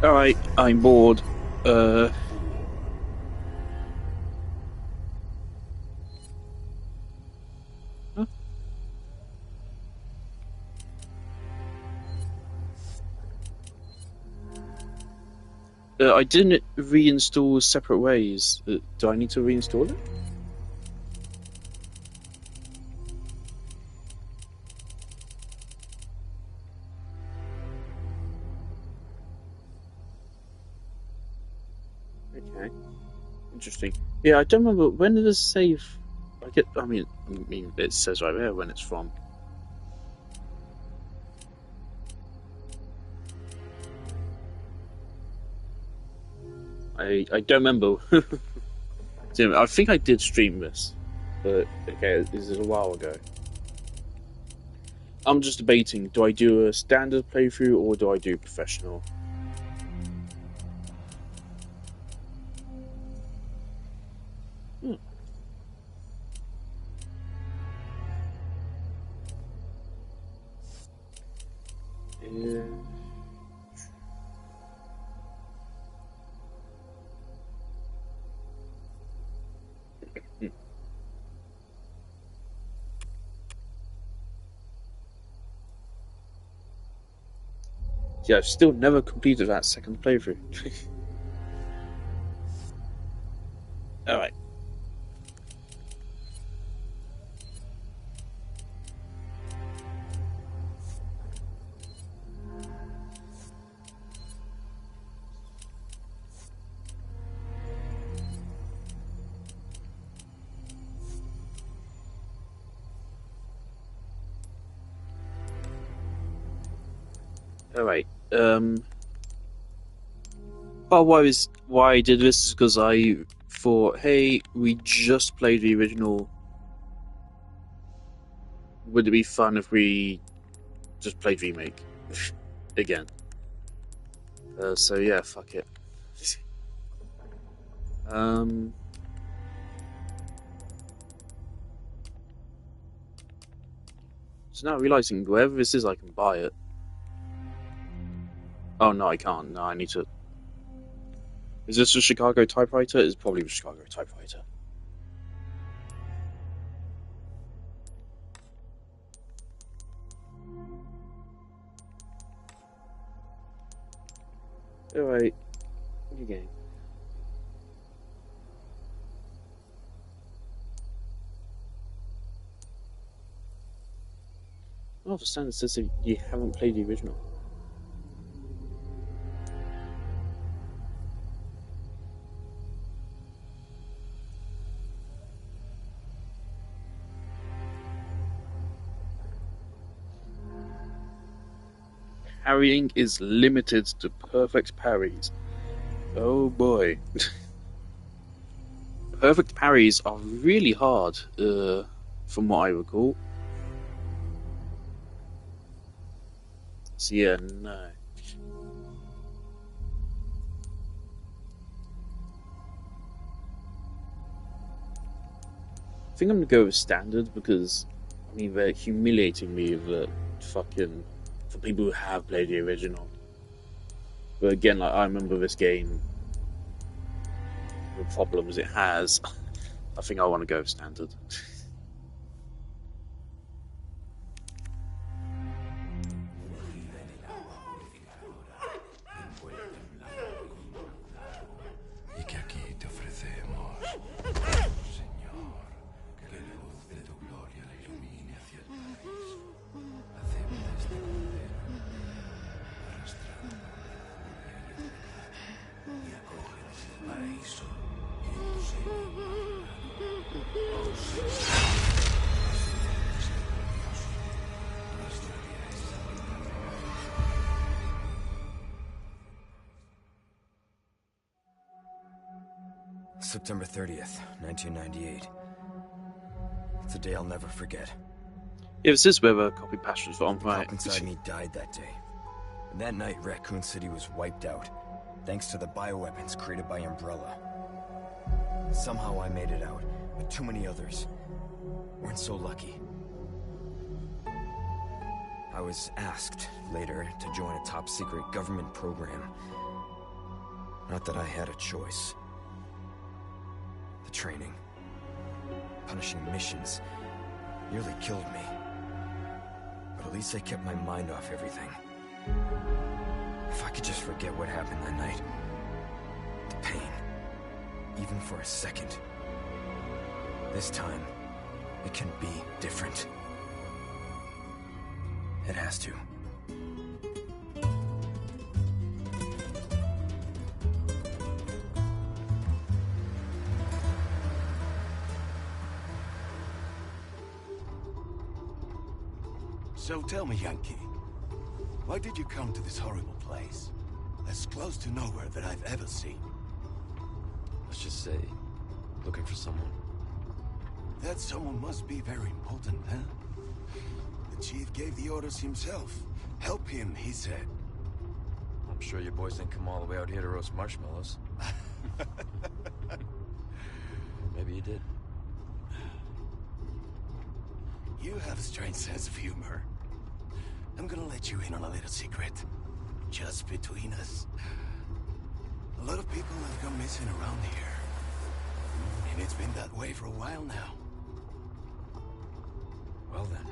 Alright, I'm bored. Uh, huh? I didn't reinstall separate ways. Do I need to reinstall it? Okay, interesting. Yeah, I don't remember when did this save. I mean, it says right there when it's from. I don't remember. I think I did stream this, but okay, this is a while ago. I'm just debating: do I do a standard playthrough or do I do professional? Hmm. Yeah. Hmm. Yeah, I've still never completed that second playthrough. All right, all right. But why I did this is because I thought, hey, we just played the original. Would it be fun if we just played remake again? So yeah, fuck it. Um, so now realizing wherever this is, I can buy it. Oh no, I can't. No, I need to. Is this a Chicago typewriter? It's probably a Chicago typewriter. All right, new game. I don't understand. It says that you haven't played the original. Parrying is limited to perfect parries. Oh boy. Perfect parries are really hard, from what I recall. So yeah, no. I think I'm gonna go with standard because I mean they're humiliating me with fucking for people who have played the original. But again, like I remember this game, the problems it has. I think I want to go with standard. Y que aquí te ofrecemos, Señor, que la luz de tu gloria la ilumine hacia el paraíso. Hacemos este cordero, arrastrado por la furia y el pecado, y acógenos en el paraíso y en tu seno inmaculado. Oh Señor, misericordioso, restauraré esa vida. September 30th, 1998. It's a day I'll never forget. Yeah, this is where the copy passion's from, The right? cop inside me died that day. And that night, Raccoon City was wiped out, thanks to the bioweapons created by Umbrella. Somehow I made it out, but too many others weren't so lucky. I was asked later to join a top-secret government program, Not that I had a choice. The training, punishing missions, nearly killed me. But at least I kept my mind off everything. If I could just forget what happened that night. The pain. Even for a second. This time, it can be different. It has to. So tell me, Yankee, why did you come to this horrible place? As close to nowhere that I've ever seen. Let's just say, looking for someone. That someone must be very important, huh? The chief gave the orders himself. Help him, he said. I'm sure your boys didn't come all the way out here to roast marshmallows. Maybe you did. You have a strange sense of humor. I'm gonna let you in on a little secret. Just between us. A lot of people have gone missing around here. And it's been that way for a while now. Well then,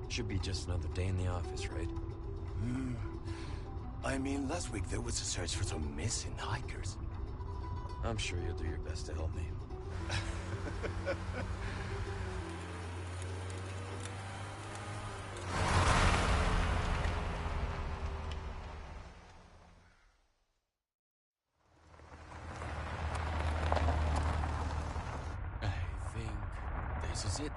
should be just another day in the office, right? I mean, last week there was a search for some missing hikers. I'm sure you'll do your best to help me. I think this is it.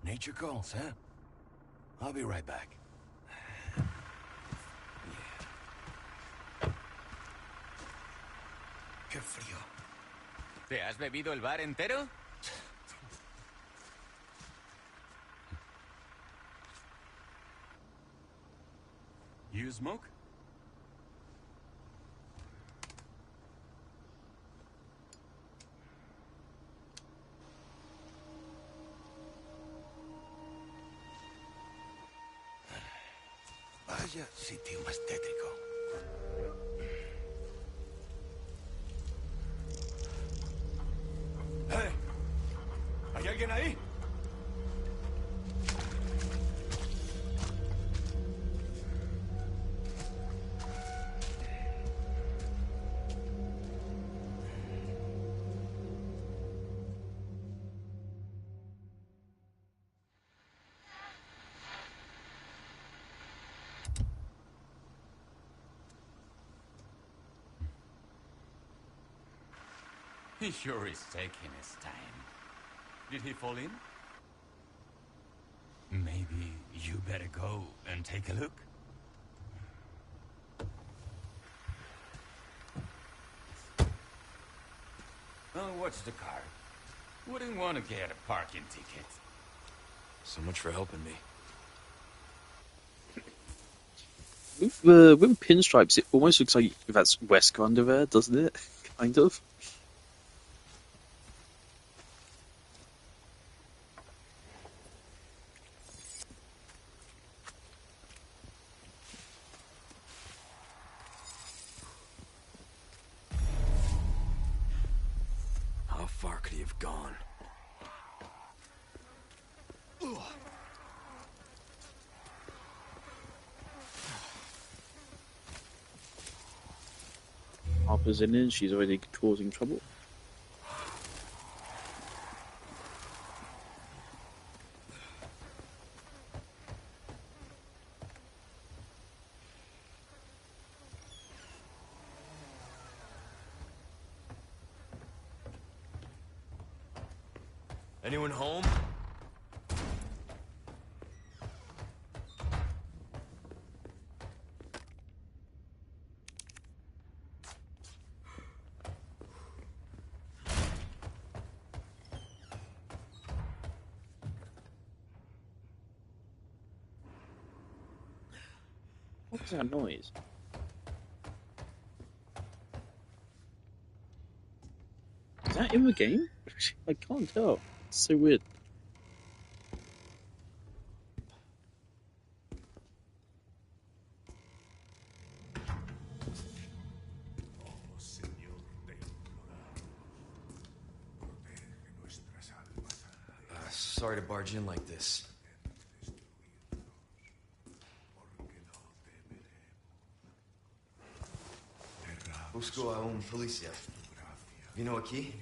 Nature calls, huh? I'll be right back. Qué frío. ¿Te has bebido el bar entero? You smoke? Vaya sitio más tétrico. ¡Hey! ¿Hay alguien ahí? He sure is taking his time. Did he fall in? Maybe you better go and take a look. Oh, what's the car? Wouldn't want to get a parking ticket. So much for helping me. With pinstripes, it almost looks like that's Wesker under there, doesn't it? Kind of. How far could he have gone? Harper's in it, she's already causing trouble. Anyone home? What was that noise? Is that in the game? I can't tell. It's so weird. sorry to barge in like this. Busco a un policía. Vino aquí?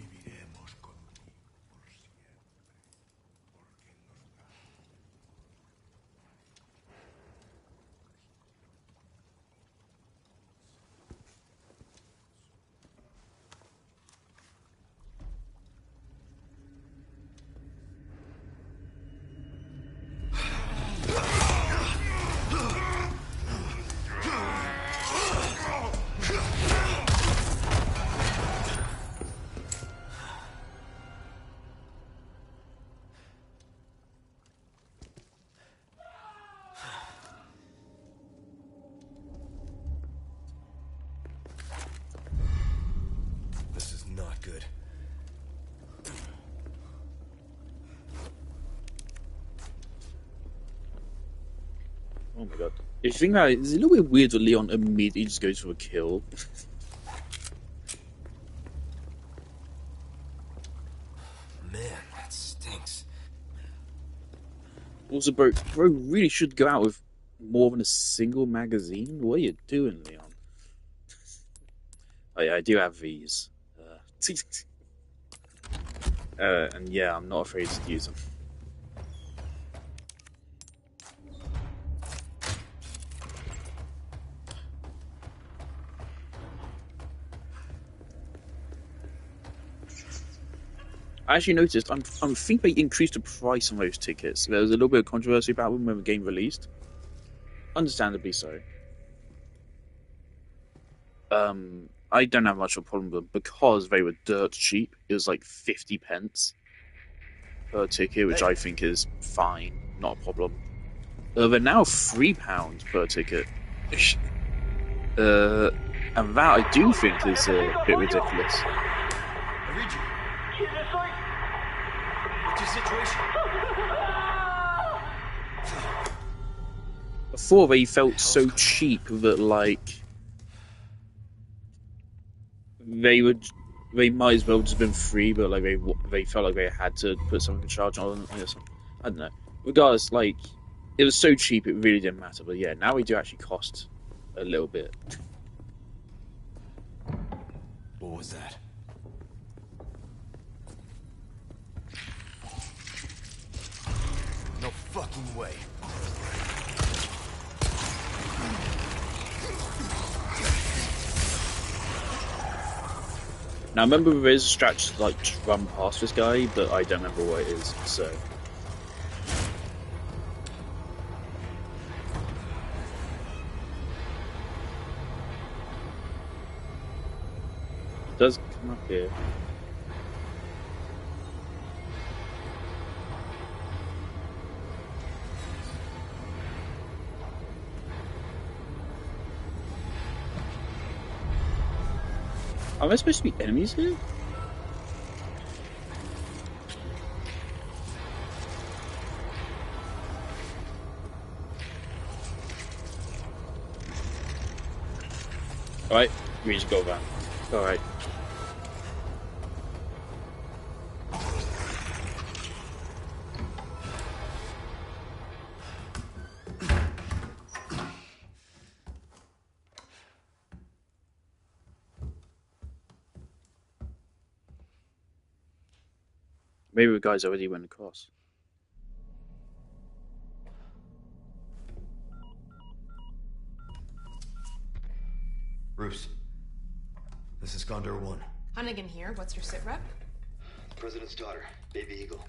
This is not good. Oh my god. If you think about it, it's a little bit weird that Leon immediately just goes for a kill. Man, that stinks. Also, bro really should go out with more than a single magazine. What are you doing, Leon? Oh yeah, I do have these. And yeah, I'm not afraid to use them. I actually noticed, I think they increased the price on those tickets. There was a little bit of controversy about them when the game released. Understandably so. I don't have much of a problem with them because they were dirt cheap. It was like 50 pence per ticket, which I think is fine, not a problem. They're now £3 per ticket. And that I do think is a bit ridiculous. I read you. What's your situation? Before they felt so cheap that like they might as well just been free, but like they felt like they had to put something in charge on or something. I don't know. Regardless, like it was so cheap it really didn't matter. But yeah, now we do actually cost a little bit. What was that? No fucking way. Now, I remember there is a stretch to like run past this guy, but I don't remember what it is, so. It does come up here. Are there supposed to be enemies here? Alright, we just go back. Alright. Maybe the guys already went across. Bruce, this is Condor 1. Hunnigan here. What's your sit rep? The President's daughter, Baby Eagle.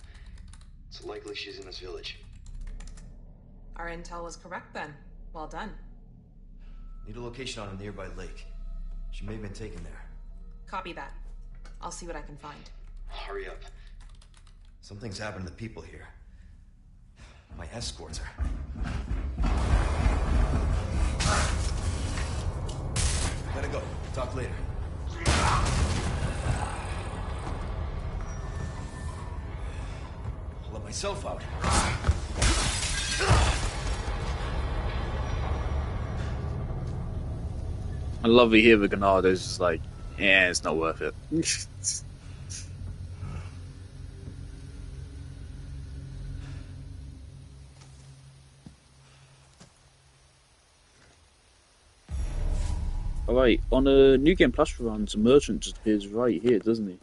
It's likely she's in this village. Our intel was correct then. Well done. Need a location on a nearby lake. She may have been taken there. Copy that. I'll see what I can find. Hurry up. Something's happened to the people here. My escorts are... Gotta go. Talk later. I'll let myself out. I love to hear the Ganado's just like, yeah, it's not worth it. Alright, on a New Game Plus runs, a merchant just appears right here, doesn't he?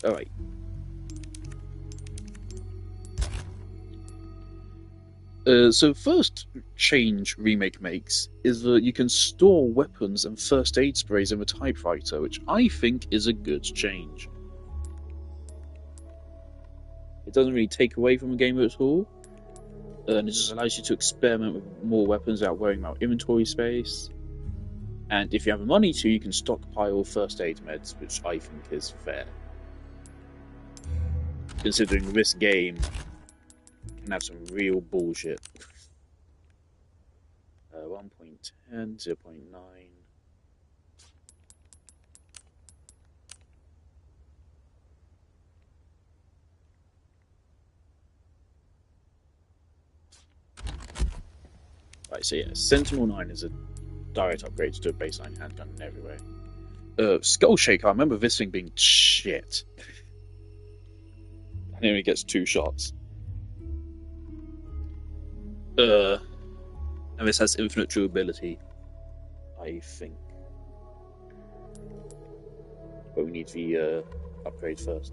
Alright. So first change Remake makes is that you can store weapons and first aid sprays in the typewriter, which I think is a good change. It doesn't really take away from the game at all, and it just allows you to experiment with more weapons without worrying about inventory space. And if you have the money to, you can stockpile first aid meds, which I think is fair. Considering this game can have some real bullshit. 1.10, 0.9. Right, so yeah, Sentinel 9 is a direct upgrade to a baseline handgun in every way. Skull Shaker, I remember this thing being shit. And it only gets 2 shots. And this has infinite durability, I think. But we need the upgrade first.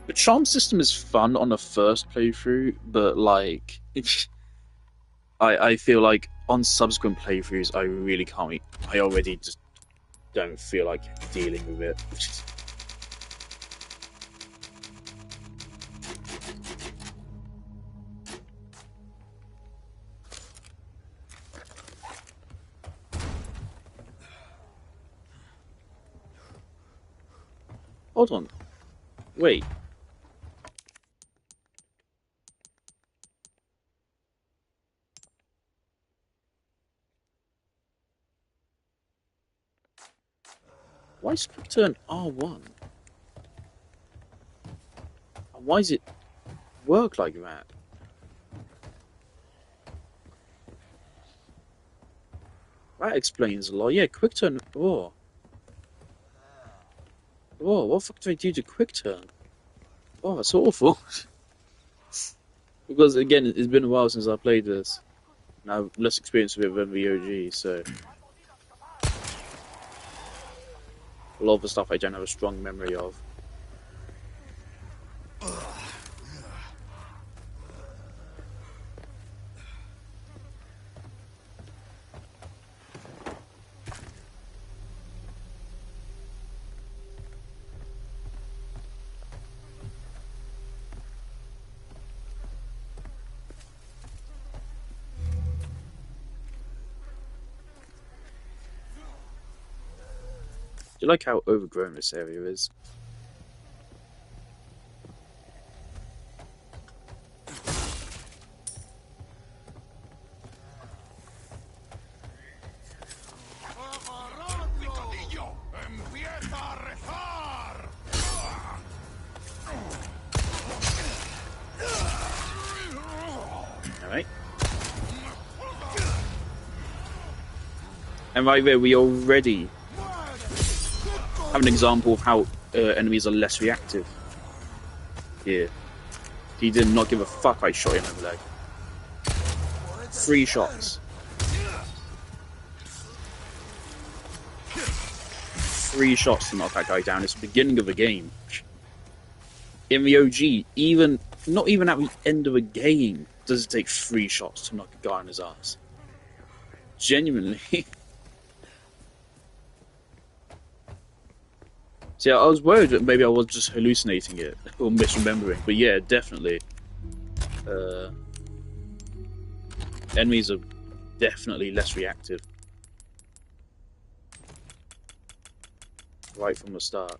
The charm system is fun on the first playthrough, but like, I feel like on subsequent playthroughs, I really can't. I already just don't feel like dealing with it. Hold on. Wait. Why is quick turn R1? Why does it work like that? That explains a lot. Yeah, quick turn. Oh. Oh, what the fuck do I do to quick turn? Oh, that's awful. Because again, it's been a while since I played this. And I have less experience with it than the OG, so a lot of the stuff I don't have a strong memory of. Do you like how overgrown this area is? Alright. And right there, we already have an example of how enemies are less reactive. Here. He did not give a fuck I shot him in the leg. 3 shots. 3 shots to knock that guy down. It's the beginning of the game. in the OG, even not even at the end of a game, does it take 3 shots to knock a guy on his ass. Genuinely. See, I was worried that maybe I was just hallucinating it or misremembering, but yeah, definitely. Enemies are definitely less reactive right from the start.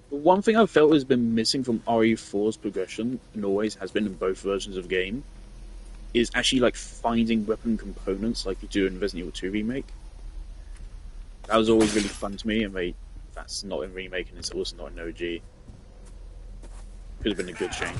One thing I've felt has been missing from RE4's progression, and always has been in both versions of the game, is actually like finding weapon components like you do in Resident Evil 2 Remake. That was always really fun to me, and that's not in Remake and it's also not in OG. Could have been a good change.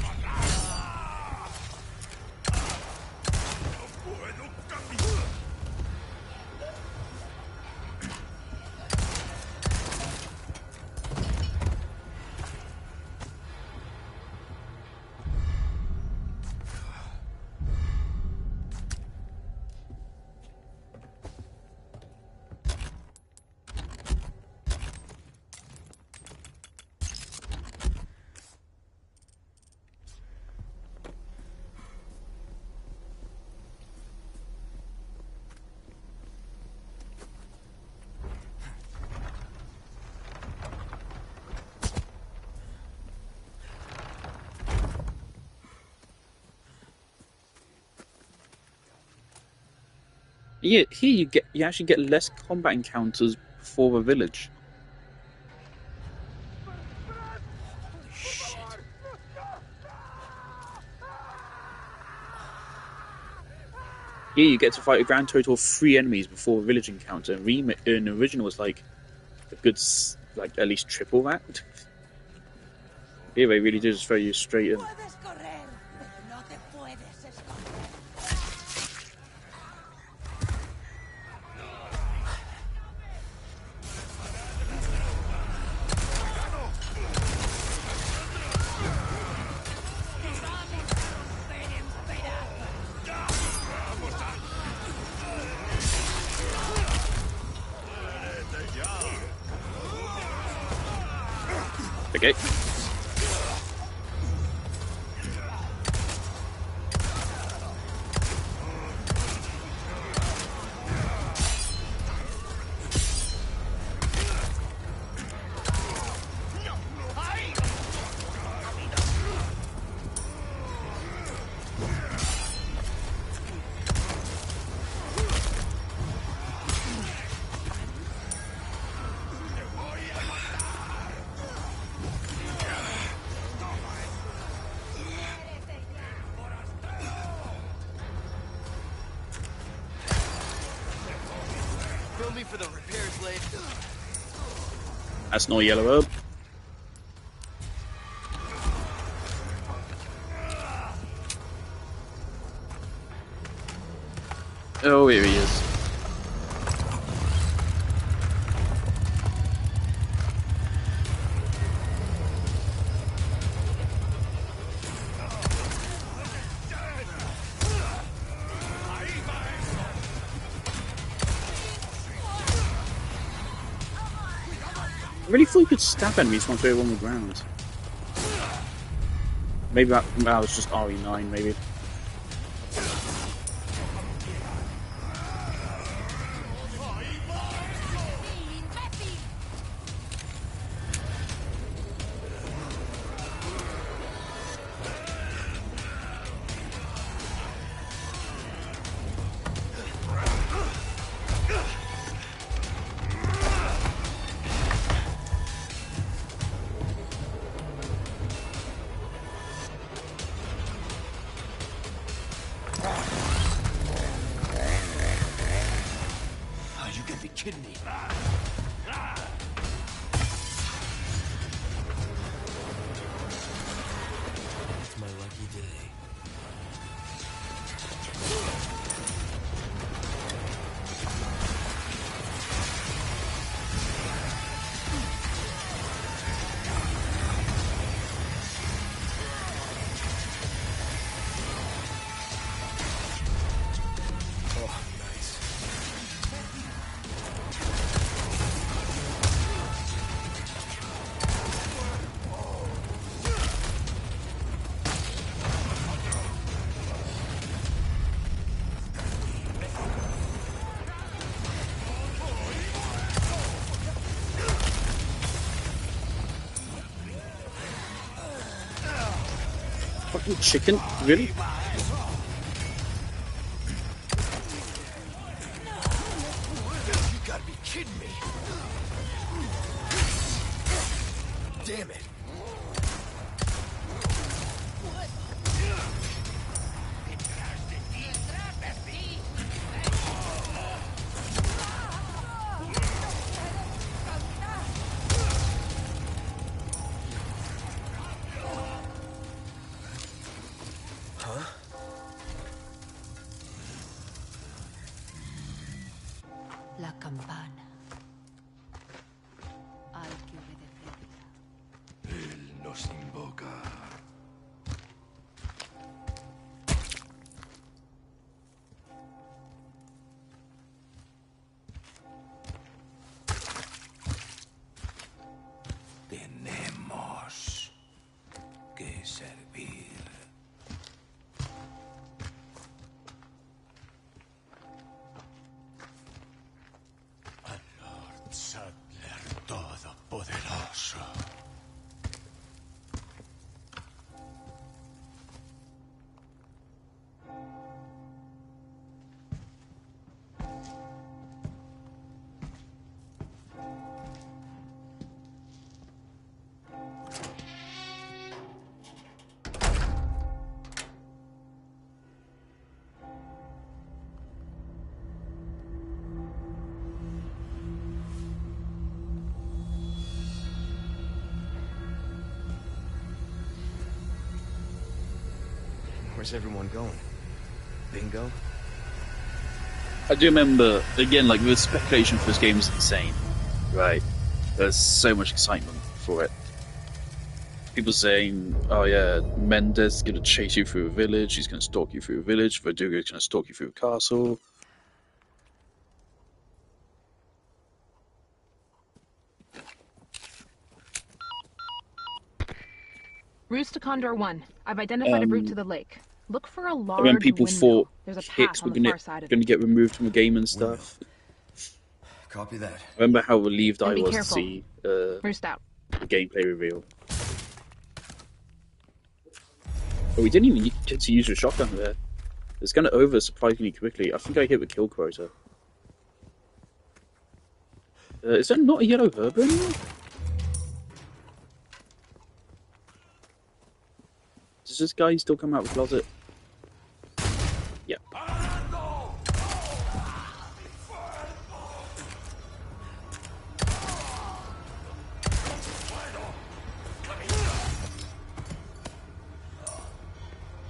Yeah, here you actually get less combat encounters before the village. Shit. Here you get to fight a grand total of 3 enemies before a village encounter. In the original was like a good, like at least triple that. Here they really do just throw you straight in. Okay. Me for the repairs later. That's no yellow herb. Oh, here he is. I really thought you could stab enemies once they were on the ground. Maybe that was just RE9, maybe. Fucking chicken? Really? You gotta be kidding me. Damn it. La campana. Hay que obedecerla. Él nos invoca. Tenemos que servir. Al Lord Sattler Todopoderoso. Where's everyone going? Bingo? I do remember, again, like, the speculation for this game is insane, right? There's so much excitement for it. People saying, oh yeah, Mendes is going to chase you through a village, he's going to stalk you through a village, Verdugo is going to stalk you through a castle. Routes to Condor 1. I've identified a route to the lake. Look for a large And when people windmill. thought There's a hits path were on the far side of going to it. get removed from the game and stuff. Copy that. I remember how relieved And I be was careful. to see Roost out. the gameplay reveal. But we didn't even get to use a shotgun there. It's kind of over surprisingly quickly. I think I hit the kill quota. Is that not a yellow herb anymore? Does this guy still come out of the closet? Yeah.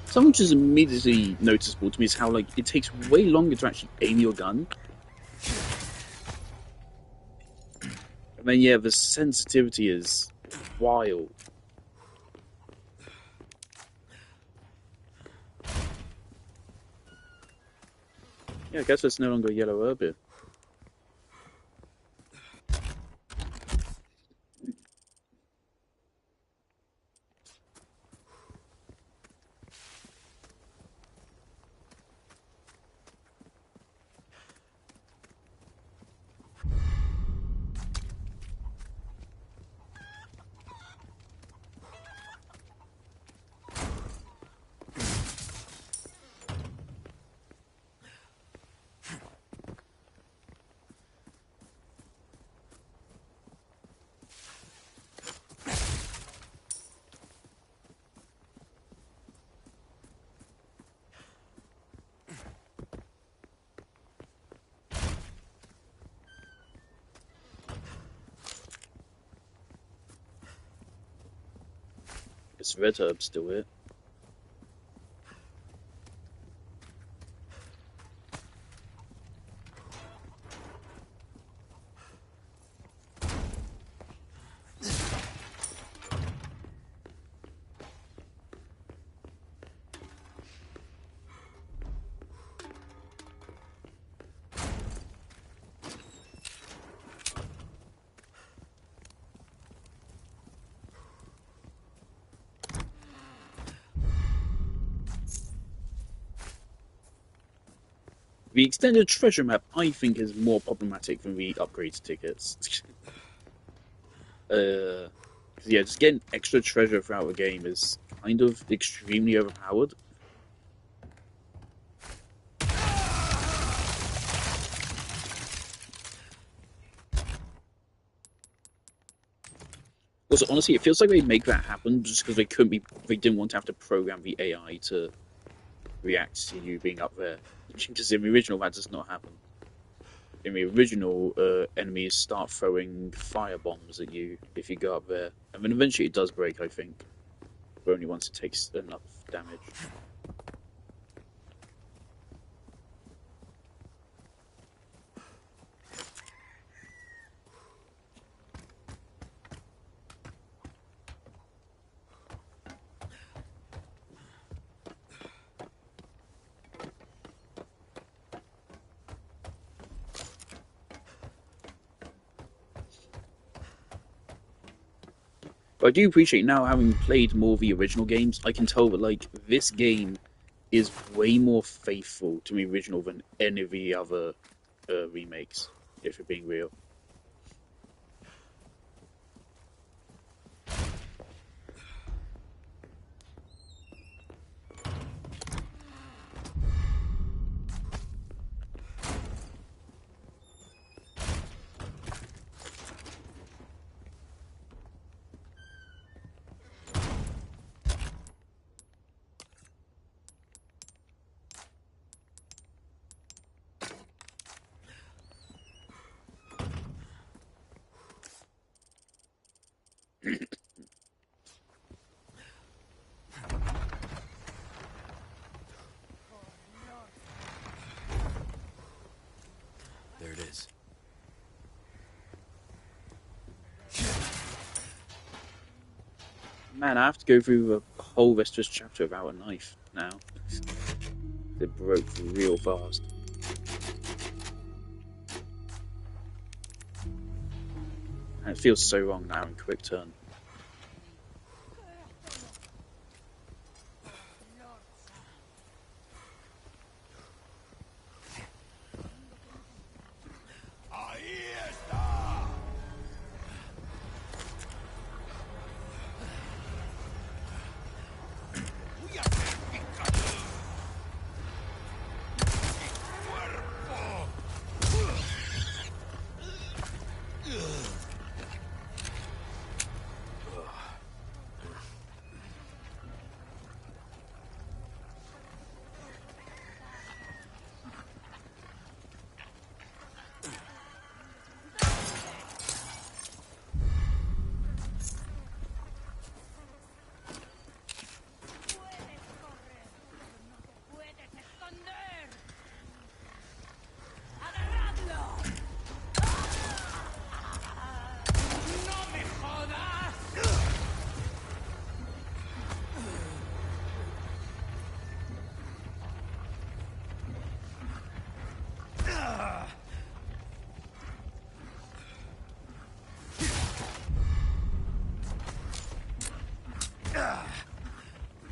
Something which is immediately noticeable to me is how, like, it takes way longer to actually aim your gun. And then, yeah, the sensitivity is wild. Yeah, I guess it's no longer a yellow herb here. It's red herb still here. The extended treasure map, I think, is more problematic than the upgrade tickets. 'Cause, yeah, just getting extra treasure throughout the game is kind of extremely overpowered. Also, honestly, it feels like they make that happen just because they didn't want to have to program the AI to react to you being up there. Because in the original, that does not happen. In the original, enemies start throwing fire bombs at you if you go up there, and then eventually it does break, I think, but only once it takes enough damage. But I do appreciate now, having played more of the original games, I can tell that like this game is way more faithful to the original than any of the other remakes, if we're being real. There it is. Man, I have to go through the whole rest of this chapter without a knife now. It broke real fast. And it feels so wrong now in quick turn.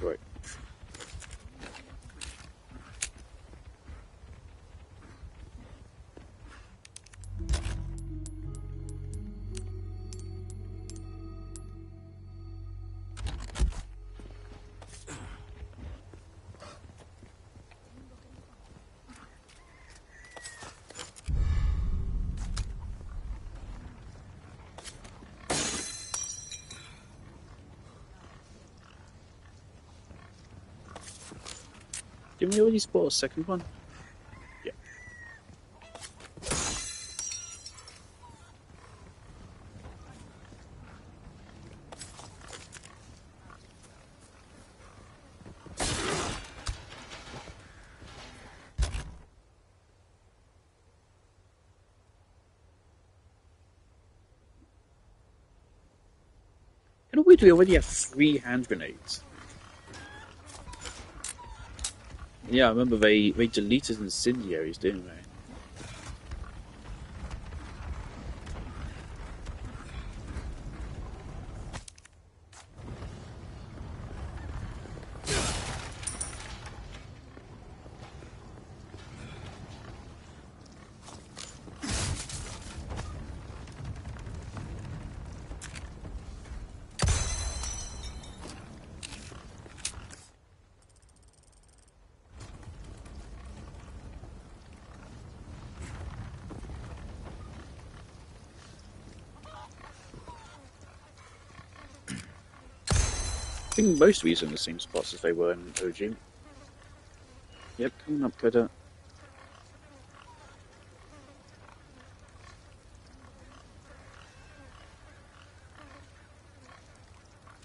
Right. Didn't we already spot a second one? Yeah. In a way, we already have 3 hand grenades. Yeah, I remember they deleted incendiaries, didn't they? think most of these are in the same spots as they were in OG. Yep, coming up, Coda.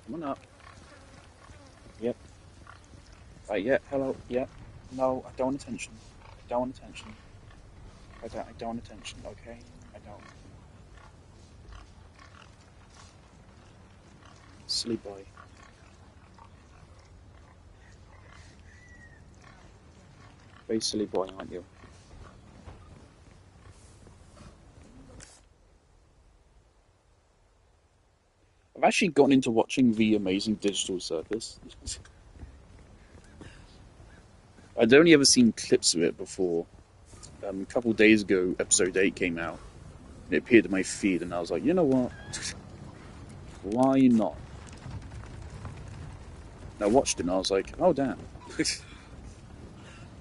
Come on up. Yep. Right, yeah, hello, yep. No, I don't want attention. I don't want attention. I don't want attention, okay? I don't. Silly boy. Very silly boy, aren't you? I've actually gotten into watching The Amazing Digital Circus. I'd only ever seen clips of it before. A couple of days ago, episode 8 came out. And it appeared in my feed, and I was like, you know what? Why not? And I watched it, and I was like, oh, damn.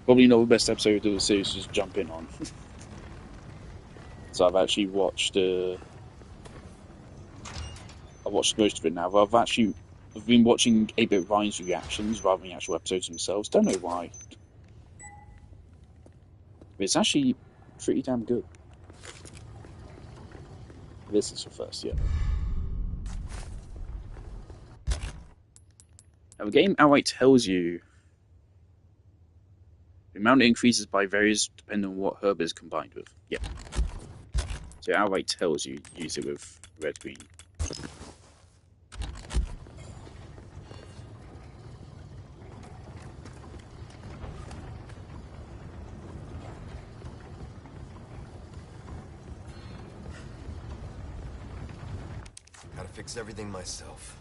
Probably not the best episode of the series to just jump in on. So I've actually watched... I watched most of it now, but I've been watching 8-Bit Ryan's reactions rather than the actual episodes themselves. Don't know why. But it's actually pretty damn good. This is the first, yeah. Now, the game outright tells you the amount increases by varies depending on what herb is combined with. Yeah. So it outright tells you use it with red green. Gotta fix everything myself.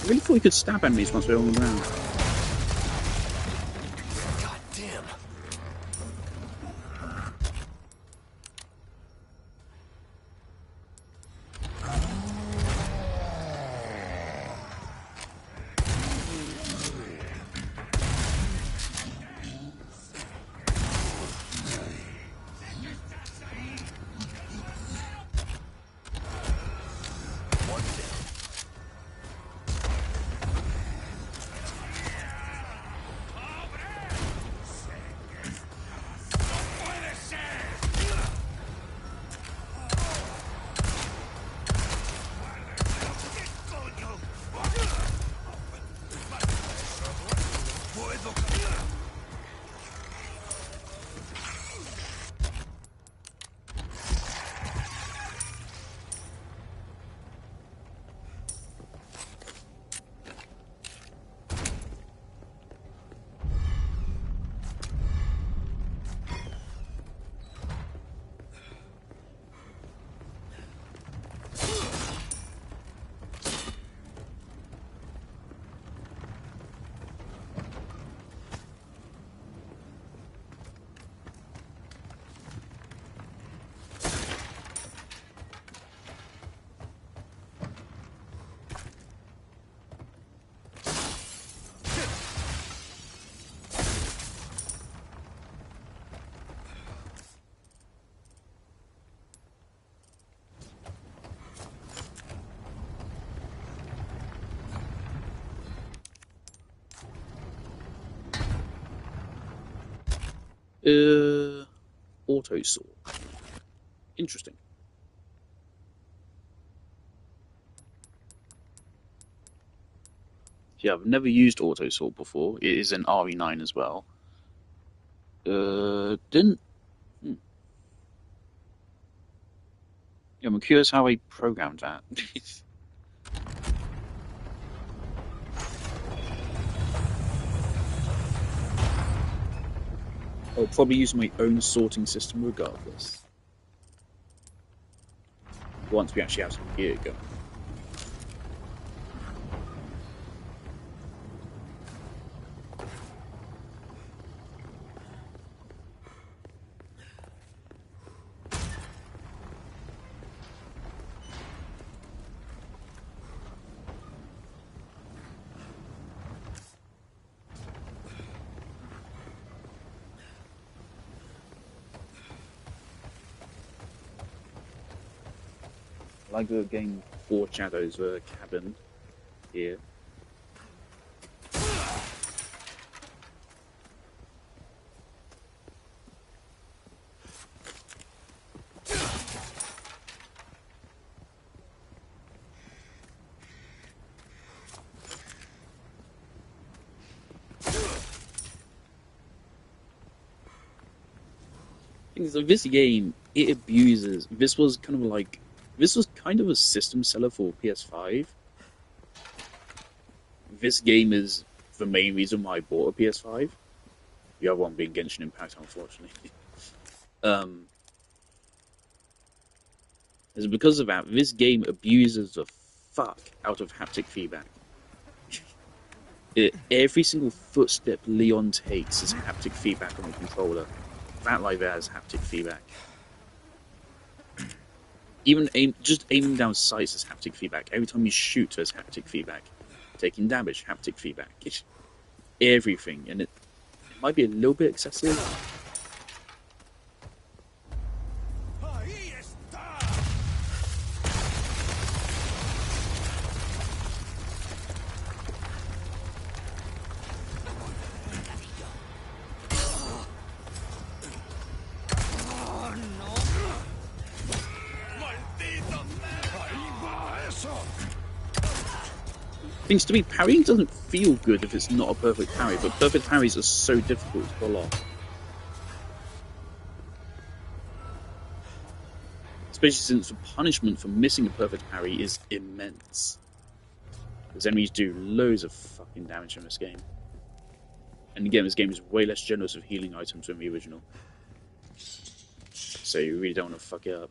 I really thought you could stab enemies once they were on the ground. God damn. Auto sword. Interesting. Yeah, I've never used auto sword before. It is an RE9 as well. Didn't. Yeah, I'm curious how I programmed that. I'll probably use my own sorting system regardless. Once we actually have some gear going. I like the game Four Shadows cabin here. So this game, it abuses. This was kind of a system seller for PS5. This game is the main reason why I bought a PS5. The other one being Genshin Impact, unfortunately. It's because of that. This game abuses the fuck out of haptic feedback. Every single footstep Leon takes is haptic feedback on the controller. That like that has haptic feedback. Even just aiming down sights has haptic feedback. Every time you shoot, there's haptic feedback. Taking damage, haptic feedback. It's everything, and it might be a little bit excessive. Things to me, parrying doesn't feel good if it's not a perfect parry, but perfect parries are so difficult to pull off. Especially since the punishment for missing a perfect parry is immense. Because enemies do loads of fucking damage in this game. And again, this game is way less generous with healing items than the original. So you really don't want to fuck it up.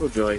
Oh joy.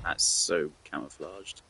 That's so camouflaged.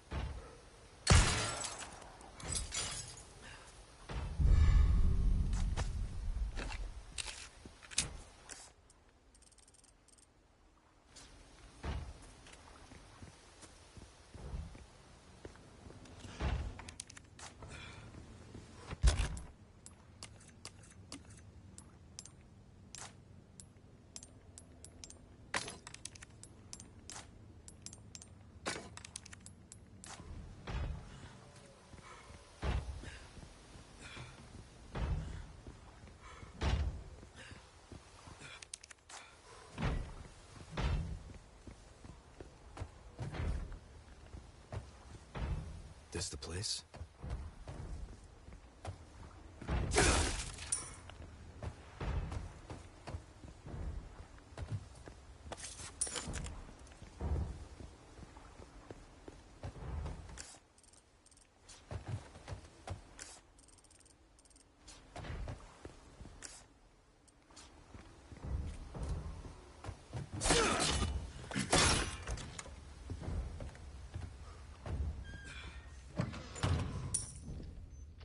This the place?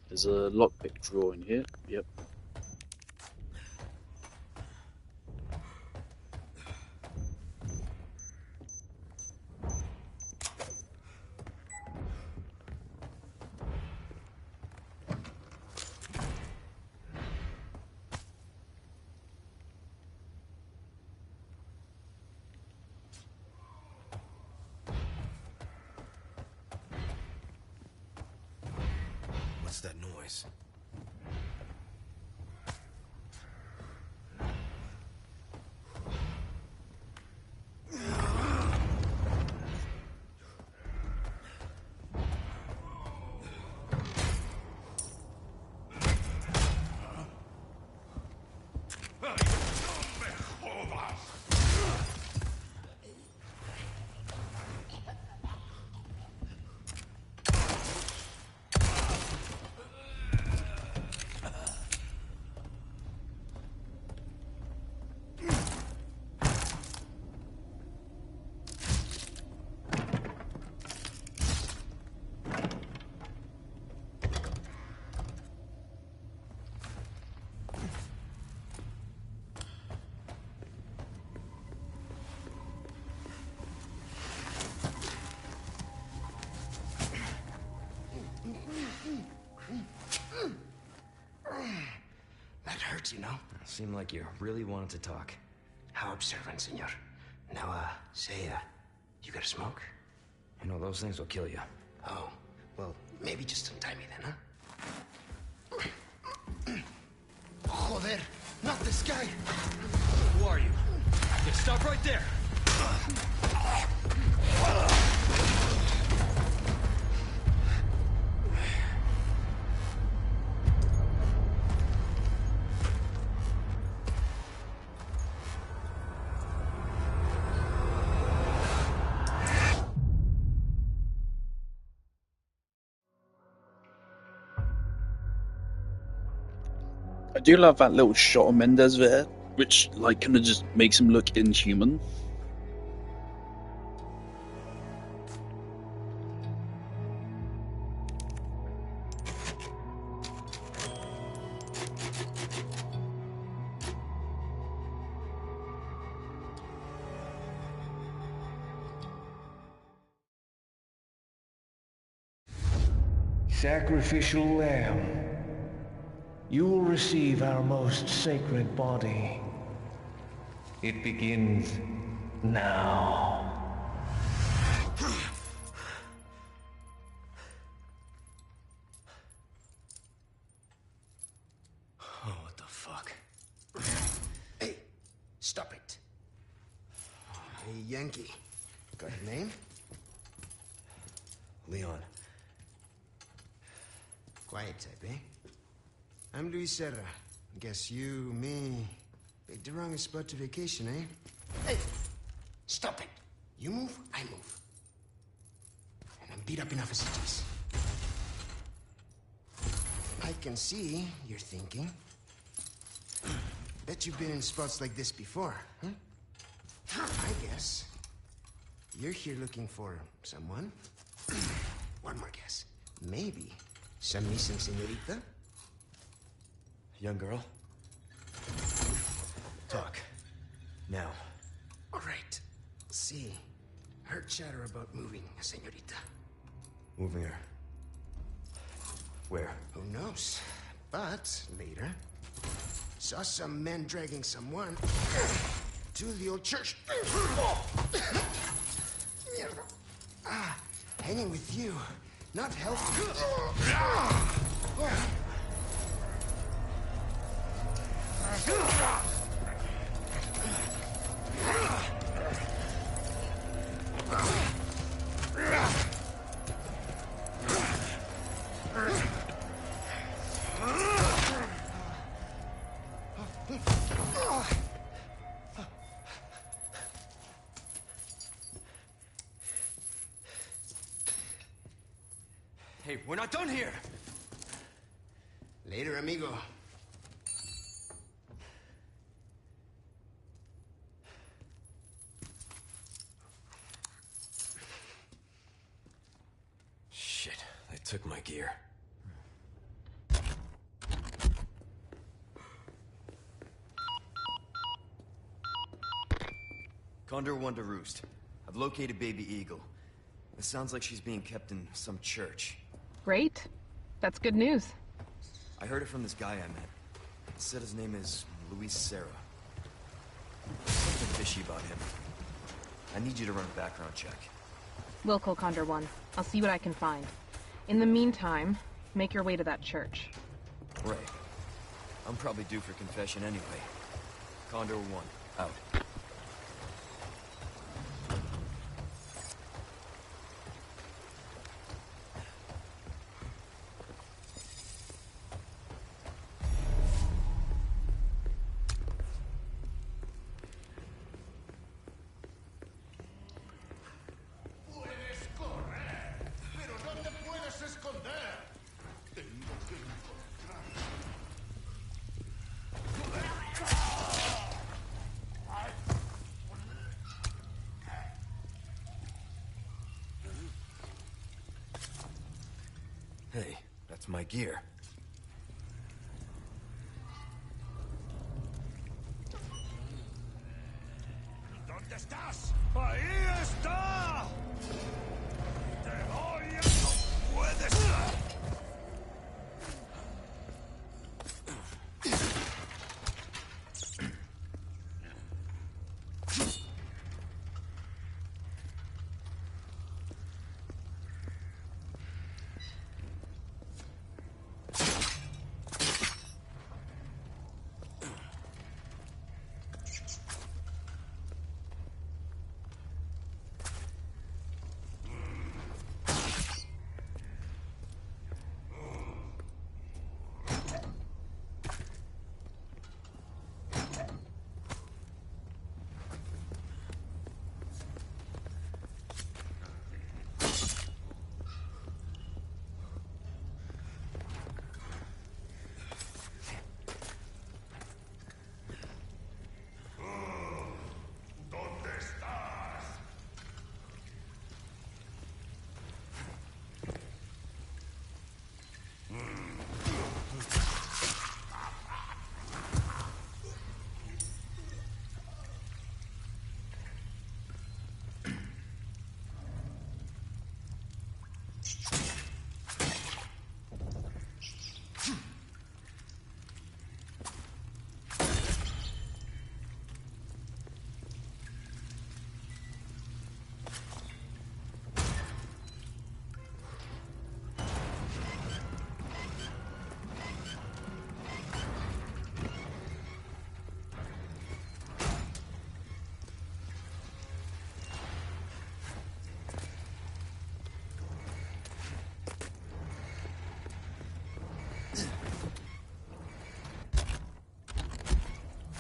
There's a lockpick drawer in here. Yep. What's that noise? That hurts, you know? Seemed like you really wanted to talk. How observant, senor. Now, say, you got a smoke? You know, those things will kill you. Oh, well, maybe just untie me then, huh? Joder, not this guy! Who are you? Yeah, stop right there! I do love that little shot of Mendez there, which like kind of just makes him look inhuman. Sacrificial lamb, you will receive our most sacred body. It begins now. Oh, what the fuck? Hey, stop it. Hey, Yankee. Got a name? Leon. Quiet type, eh? I'm Luis Serra. Guess you, me, picked the wrongest spot to vacation, eh? Hey! Stop it! You move, I move. And I'm beat up enough as it is. I can see you're thinking. Bet you've been in spots like this before, huh? I guess You're here looking for someone? One more guess. Maybe some missing señorita? Young girl? Talk. Now. All right. See, heard chatter about moving a señorita. Moving her. Where? Who knows? But later, saw some men dragging someone to the old church. Hanging with you, not helping. Hey, we're not done here! Later, amigo. Shit, they took my gear. Condor 1 to Roost. I've located Baby Eagle. It sounds like she's being kept in some church. Great. That's good news. I heard it from this guy I met. He said his name is Luis Serra. Something fishy about him. I need you to run a background check. Will call Condor 1. I'll see what I can find. In the meantime, make your way to that church. Right. I'm probably due for confession anyway. Condor 1, out. Hey, that's my gear. ¿Dónde estás? ¡Ahí está! ¡Te voy a... ¡No puedes!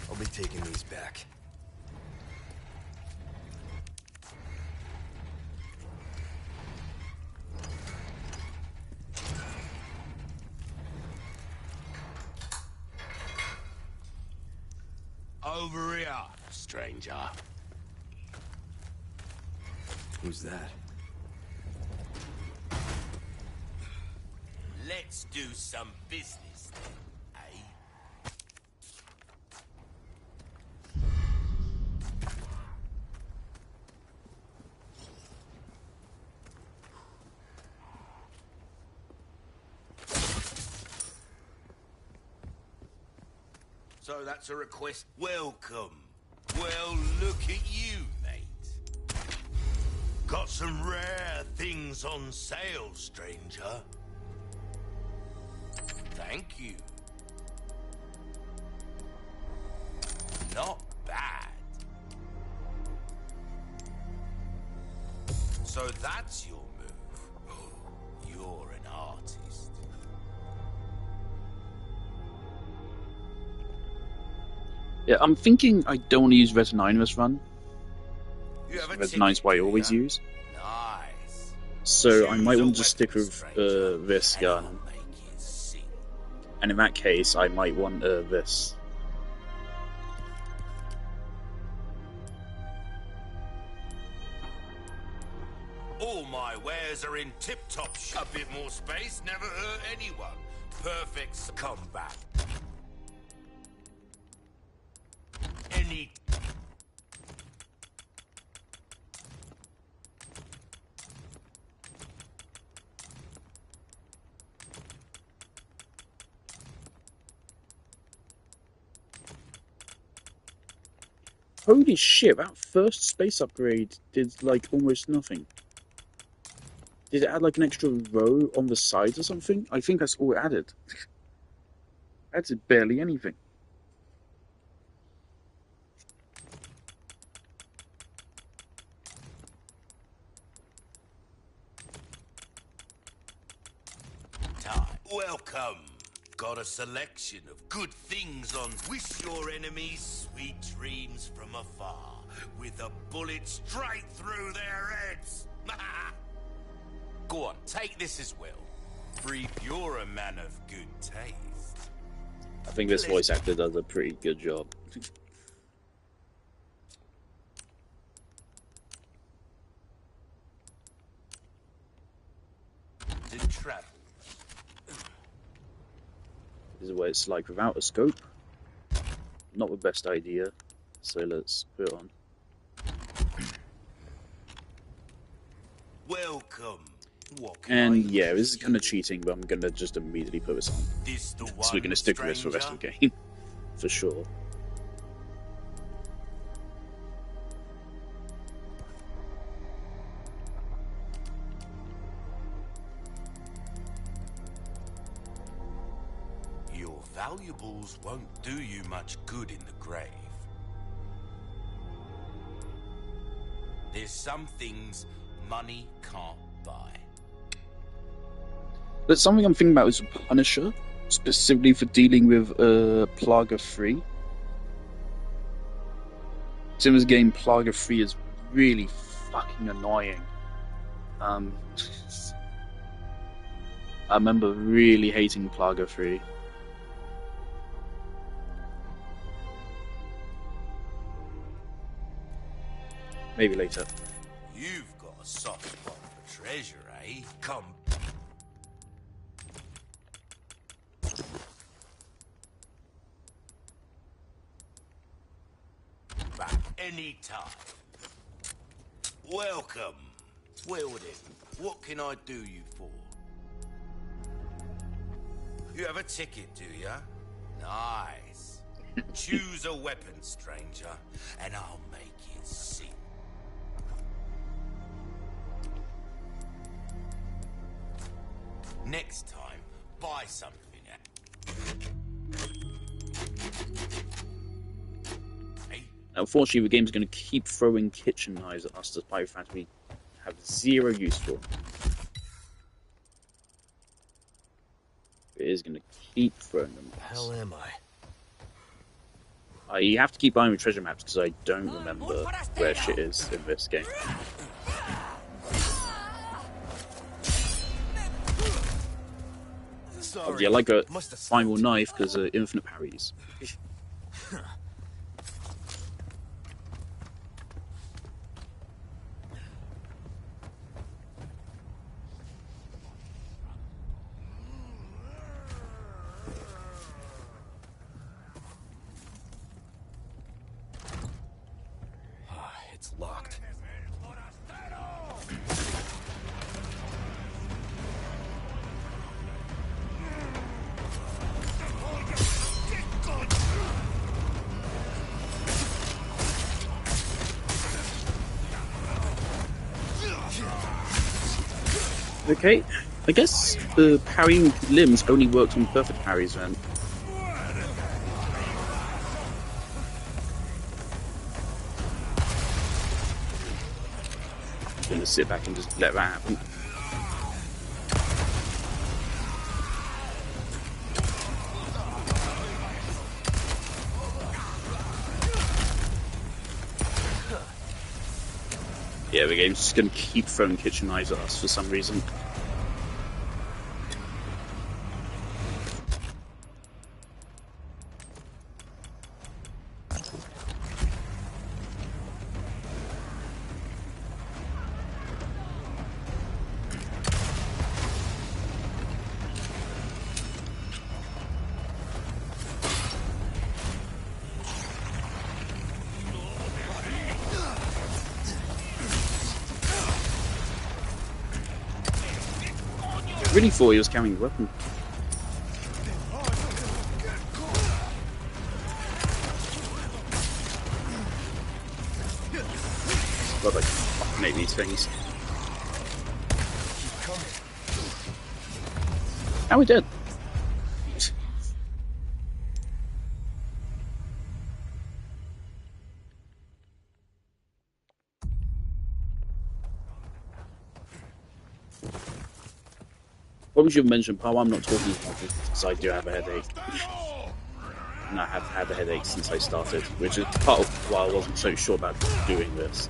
I'll be taking these back. Over here, stranger. Who's that? Let's do some business then, eh? So that's a request. Welcome. Well, look at you, mate. Got some rare things on sale, stranger. Thank you. Not bad. So that's your move. You're an artist. Yeah, I'm thinking I don't want to use Res 9 this run. You have a Res 9 is what I always use. Nice. So I might Choose a want to just stick weapon, with stranger, this and I'll gun. make it sing. And in that case, I might want this. All my wares are in tip-top shape. A bit more space never hurt anyone. Perfect comeback. Any... Holy shit, that first space upgrade did like almost nothing. Did it add like an extra row on the sides or something? I think that's all it added. That did barely anything. Welcome. Got a selection of good things on. Wish your enemies sweet dreams from afar, with a bullet straight through their heads. Go on, take this as well. Re4r, you're a man of good taste. I think this voice actor does a pretty good job. To travel. This is what it's like without a scope. Not the best idea, so let's put it on. Welcome. What can And I yeah, do this is for kind of you? cheating, but I'm gonna just immediately put this on. This the So one, we're gonna stick with this for the rest of the stranger? game, for sure. Your valuables won't do you much good in the grave. There's some things money can't buy. But something I'm thinking about is a Punisher, specifically for dealing with Plaga 3. Tim's game Plaga 3 is really fucking annoying. I remember really hating Plaga 3. Maybe later. You've got a soft spot for treasure, eh? Come. Back any time. Welcome. Well then, what can I do you for? You have a ticket, do ya? Nice. Choose a weapon, stranger, and I'll make it sing. Next time, buy something. Hey, Unfortunately, the game's going to keep throwing kitchen knives at us despite the fact we have zero use for them. It is going to keep throwing them at us. Hell am I? You have to keep buying the treasure maps because I don't remember where shit is in this game. Sorry. I like a Must have final slipped. knife because infinite parries. Okay, I guess the parrying limbs only worked on perfect parries then. I'm gonna sit back and just let that happen. Yeah, the game's just gonna keep throwing kitchen knives at us for some reason. Really thought he was carrying a weapon. God, I fucking hate these things. How are we dead? Probably should have mentioned, Paul, I'm not talking about this because I do have a headache. And I have had a headache since I started, which is part of why I wasn't so sure about doing this.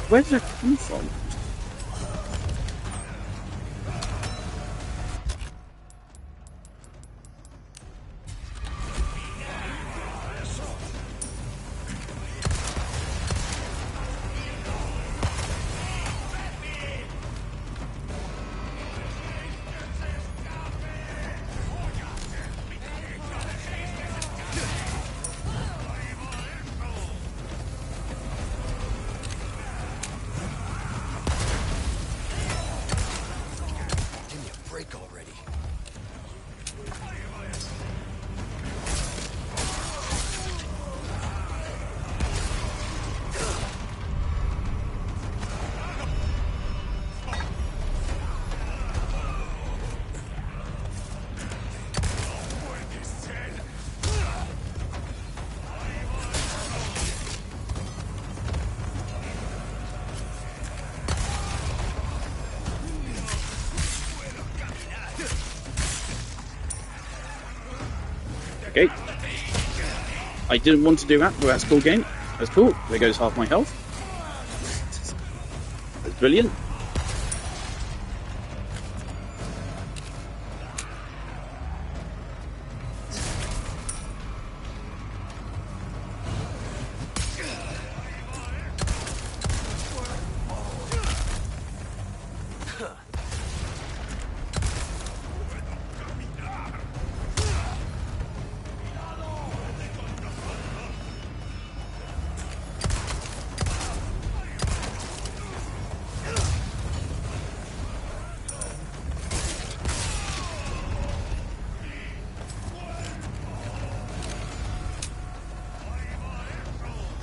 Where did it come from? Okay. I didn't want to do that, but that's cool game. That's cool. There goes half my health. That's brilliant.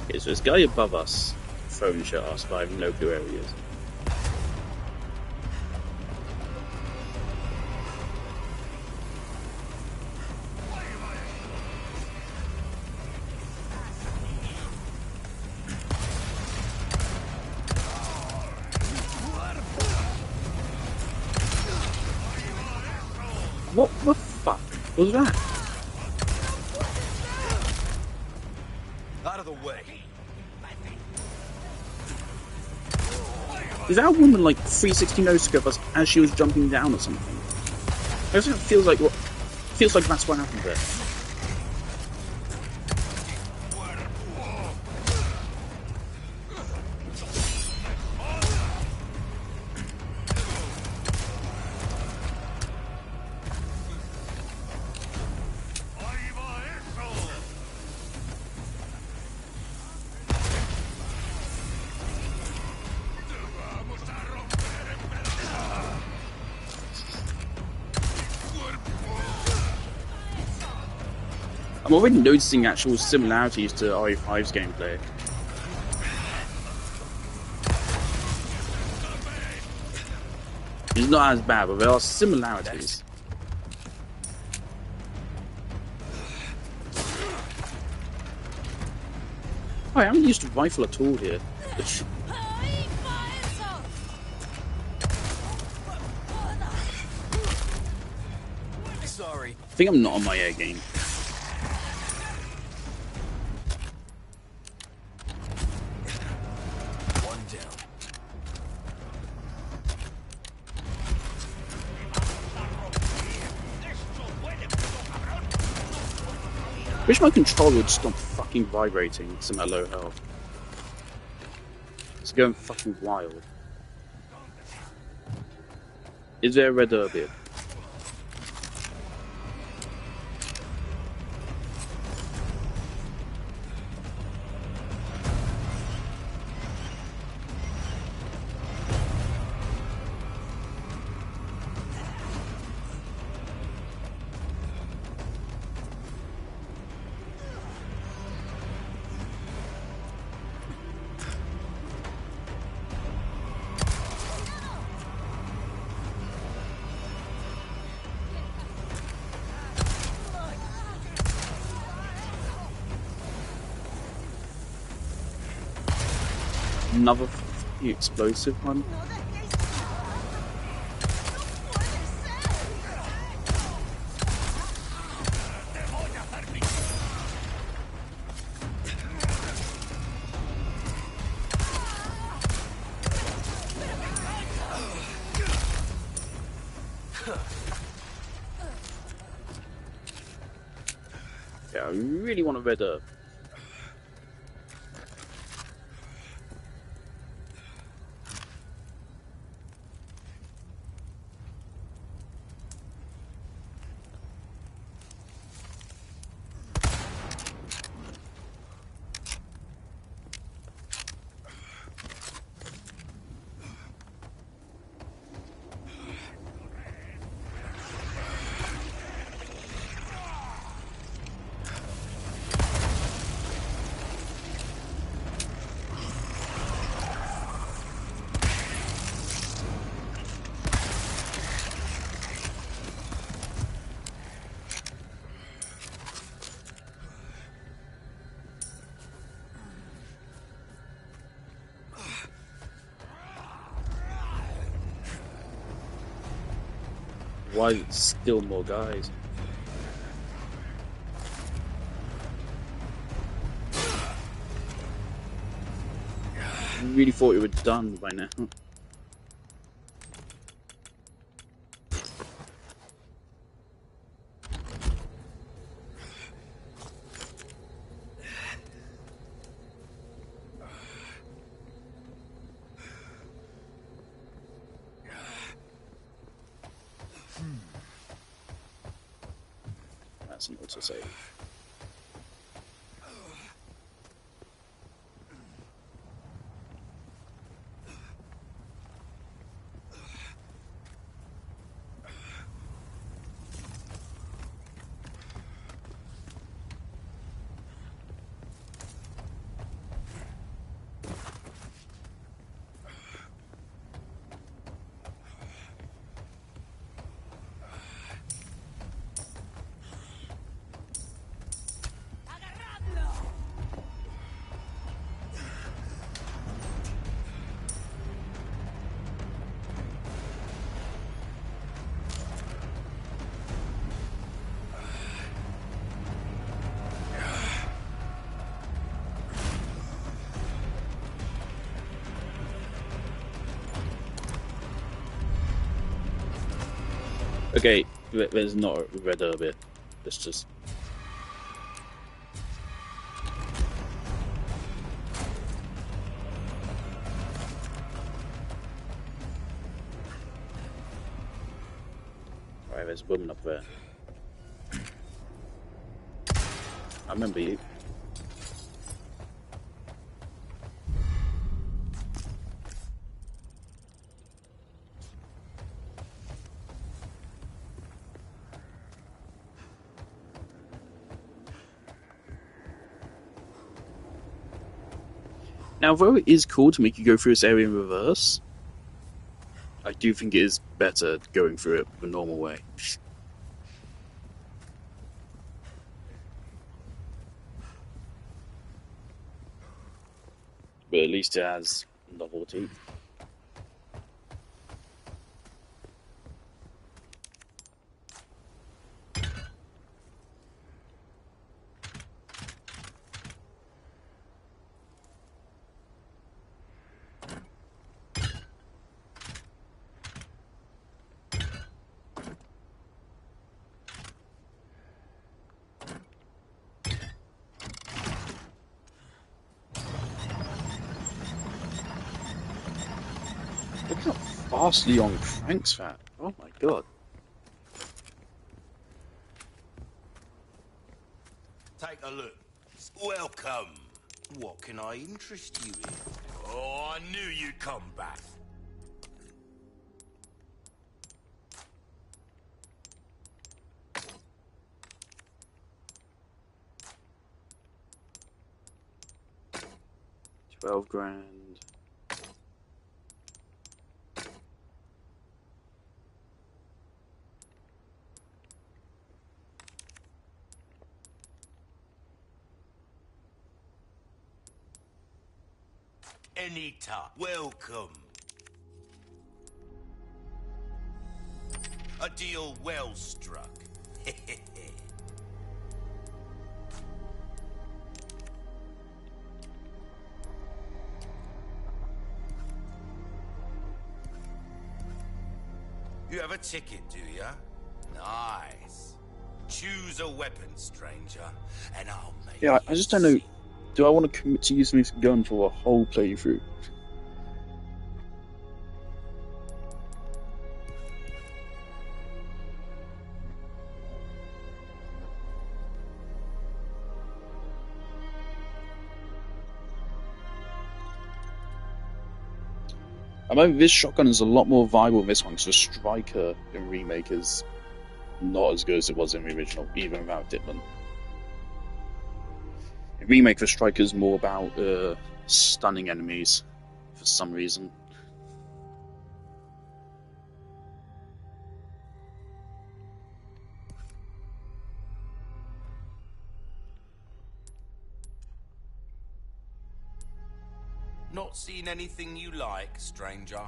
Okay, so this guy above us throwing shit at us, but I have no clue where he is. What the fuck was that? Out of the way. Is that a woman like 360 no scope as she was jumping down or something? I guess it feels like that's what happened there. I'm already noticing actual similarities to RE5's gameplay. It's not as bad, but there are similarities. Oh, I haven't used a rifle at all here. Sorry. I think I'm not on my air game. One down. Wish my controller would stop fucking vibrating because I'm at low health. It's going fucking wild. Is there a red herb here? Another explosive one. Yeah, I really want a red herb. Why is it still more guys? I really thought it was done by now. That's an autosave. Okay, there's not a red herb here. Let's just. Alright, there's a woman up there. I remember you. Now, though it is cool to make you go through this area in reverse, I do think it is better going through it the normal way. But at least it has novelty. Look how fast Leon cranks that. Oh my god. Take a look. Welcome. What can I interest you in? Oh, I knew you'd come back. $12,000. Anytime. Welcome. A deal well struck. You have a ticket, do ya? Nice. Choose a weapon, stranger, and I'll make Yeah, I you just don't know. see. Do I want to commit to using this gun for a whole playthrough? I know this shotgun is a lot more viable in this one, because the striker in Remake is not as good as it was in the original, even without Ditman. In Remake, the striker is more about stunning enemies for some reason. Not seen anything you like, stranger?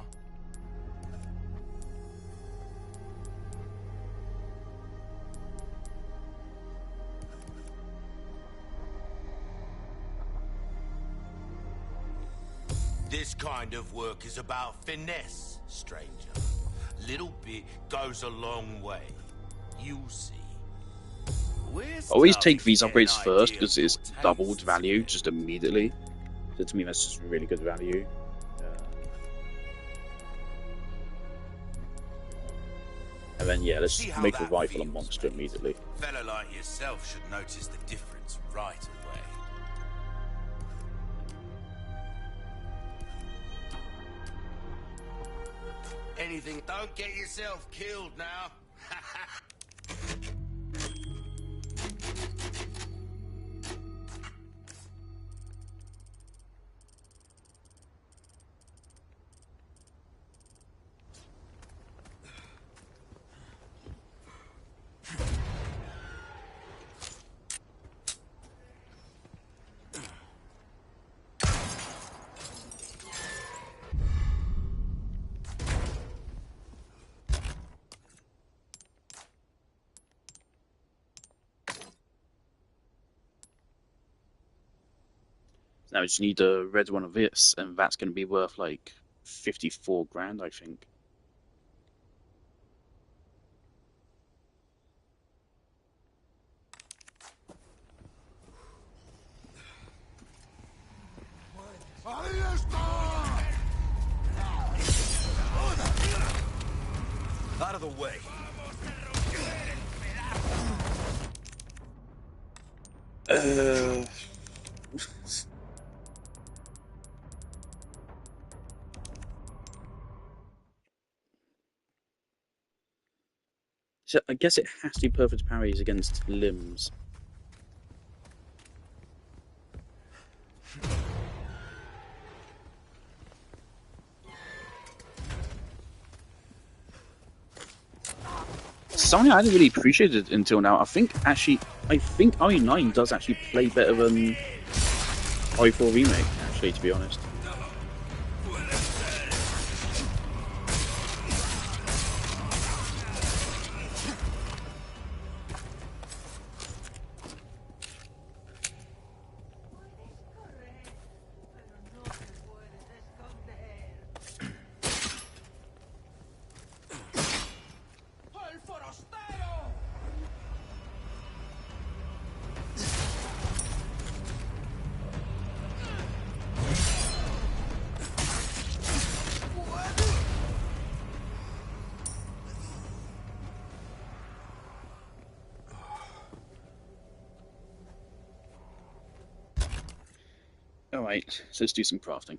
This kind of work is about finesse, stranger. Little bit goes a long way. You'll see. Always take these upgrades first, because it's doubled value just immediately. So to me, that's just really good value. And then, yeah, let's just make the rifle a monster immediately. A fella like yourself should notice the difference right away. Anything, don't get yourself killed now. Now we just need a red one of this, and that's going to be worth like 54 grand, I think. Out of the way. So I guess it has to be perfect parries against limbs. Something I didn't really appreciate it until now. I think RE9 does actually play better than RE4 Remake, actually, to be honest. Alright, so let's do some crafting.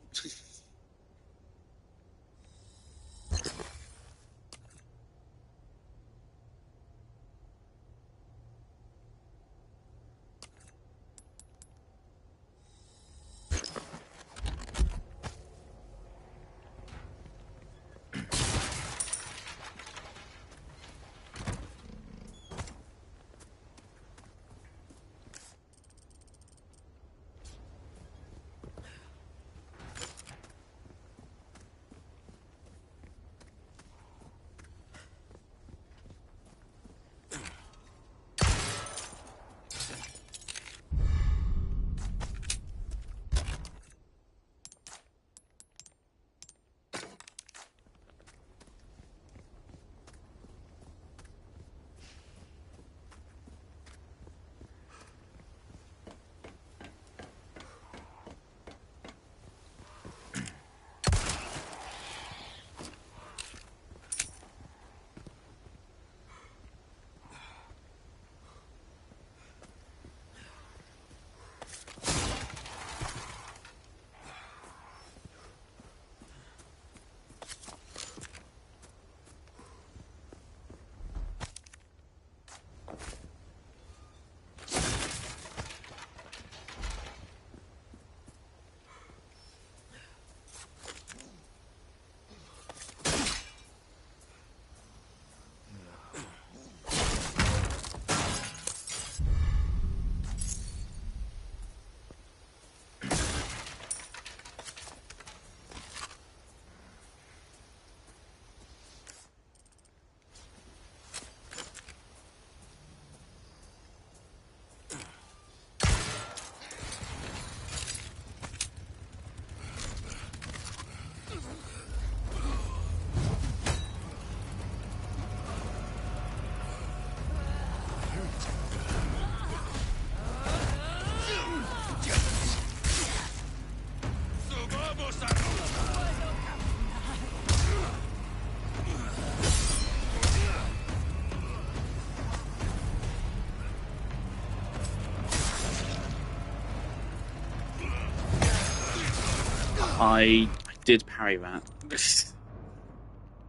I did parry that.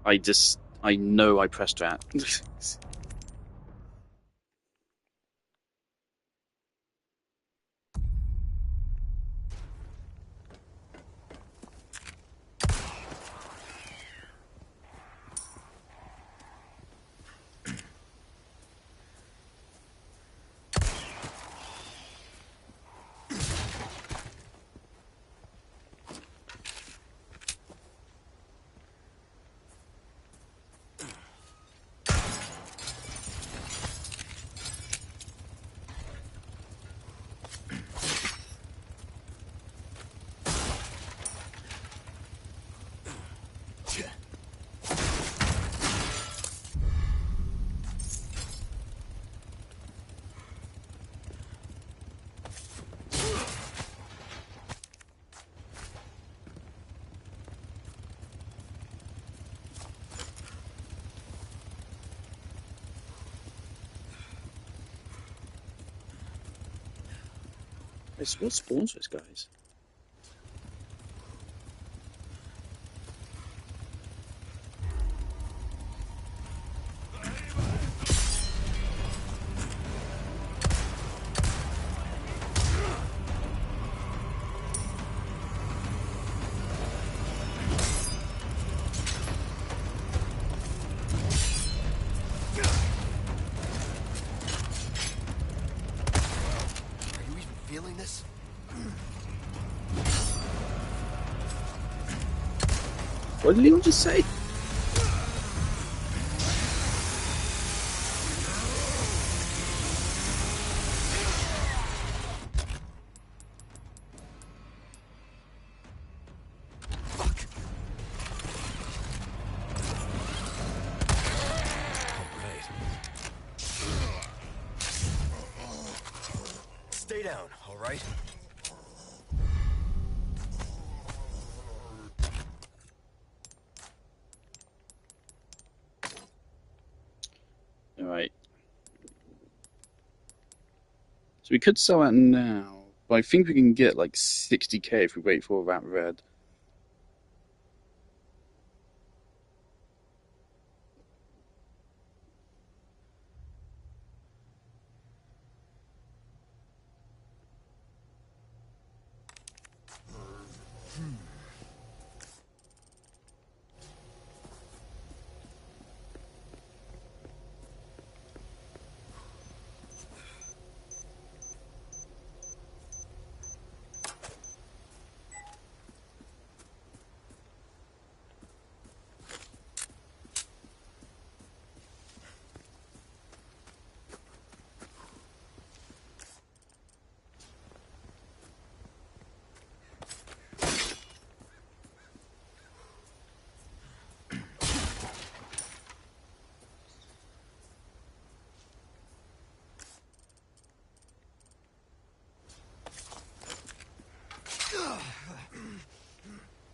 I know I pressed that. What spawns those guys? Feeling this? What did he just say? Stay down, all right? All right. So we could sell that now, but I think we can get like 60k if we wait for that red.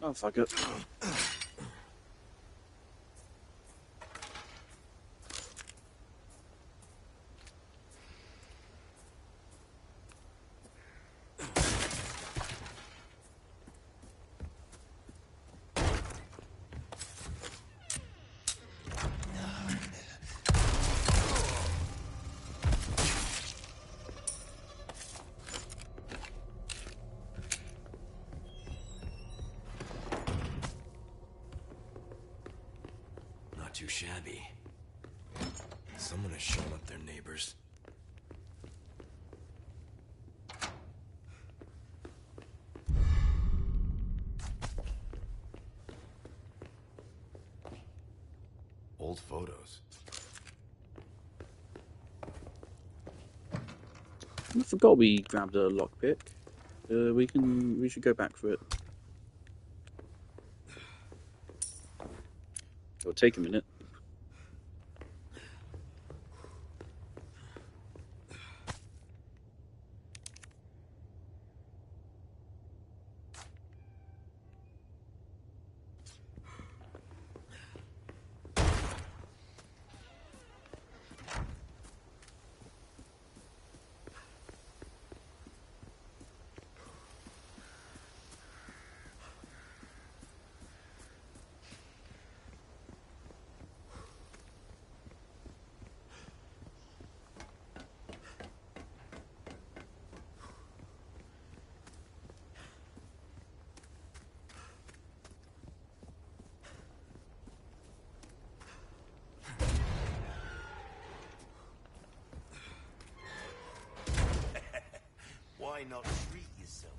Oh, fuck it. Not too shabby. Someone has shown up their neighbors. Old photos. I forgot we grabbed a lockpick. We should go back for it. It'll take a minute. Why not treat yourself?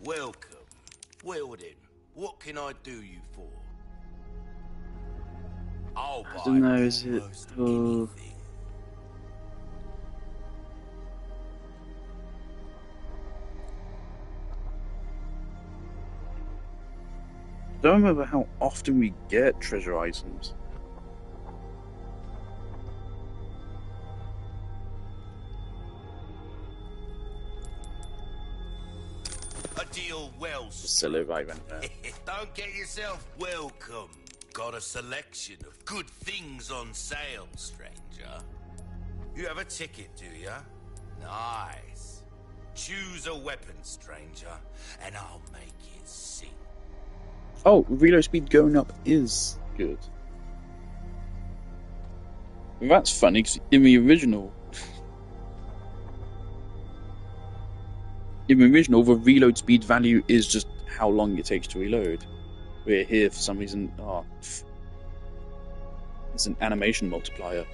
Welcome. Well then, what can I do you for? I'll I buy don't know, is it... almost Oh... anything. I don't remember how often we get treasure items. A deal well Still live right there. Don't get yourself welcome. Got a selection of good things on sale, stranger. You have a ticket, do ya? Nice. Choose a weapon, stranger, and I'll make it sing. Oh, reload speed going up is good. That's funny, because in the original, the reload speed value is just how long it takes to reload. We're here for some reason. Oh, it's an animation multiplier.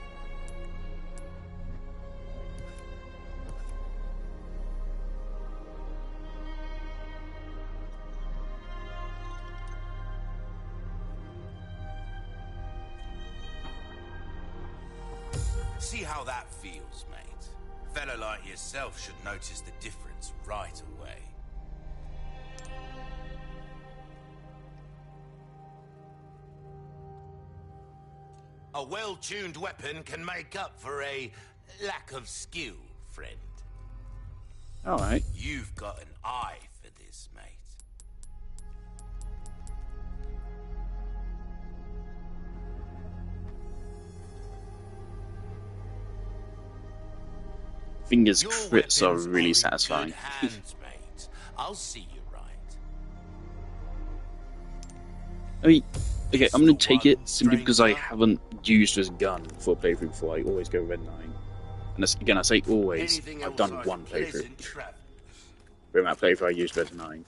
See how that feels, mate. A fella like yourself should notice the difference right away. A well-tuned weapon can make up for a lack of skill, friend. Alright. You've got an eye for this, mate. Fingers Your crits are weapons really in satisfying. good hands, mate. I'll see you right. I mean, okay, It's I'm gonna the take it one, simply because I stranger. haven't used this gun for a playthrough before. I always go Red 9. And again, I say always, Anything I've else done like one playthrough. pleasant travel? During that playthrough, I used Red 9.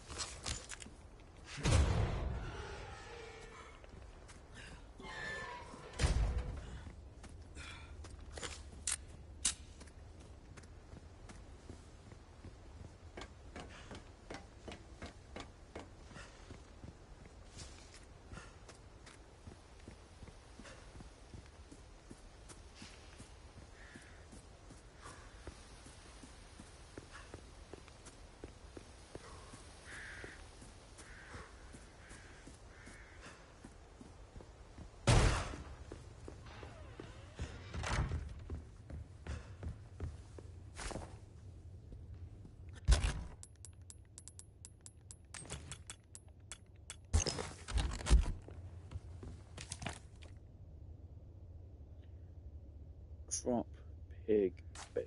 Crop Pig Bay.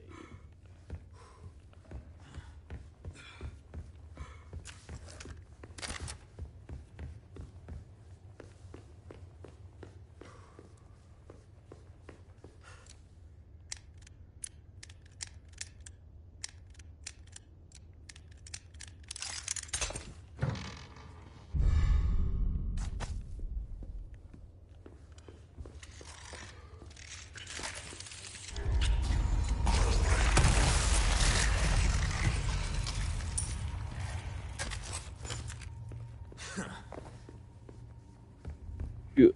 Yeah.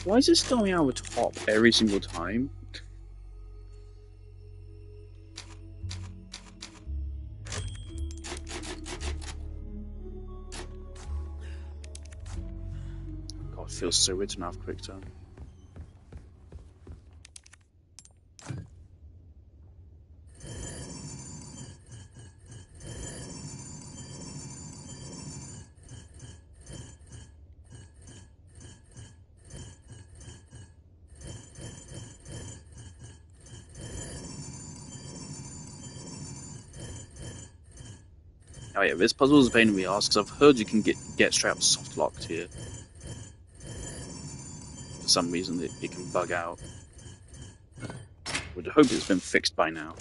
Why is this going out of top every single time? God, it feels so weird to not have quick turn. Oh yeah, this puzzle is a pain in the ass because I've heard you can get straight up soft locked here. For some reason, it can bug out. Would hope it's been fixed by now.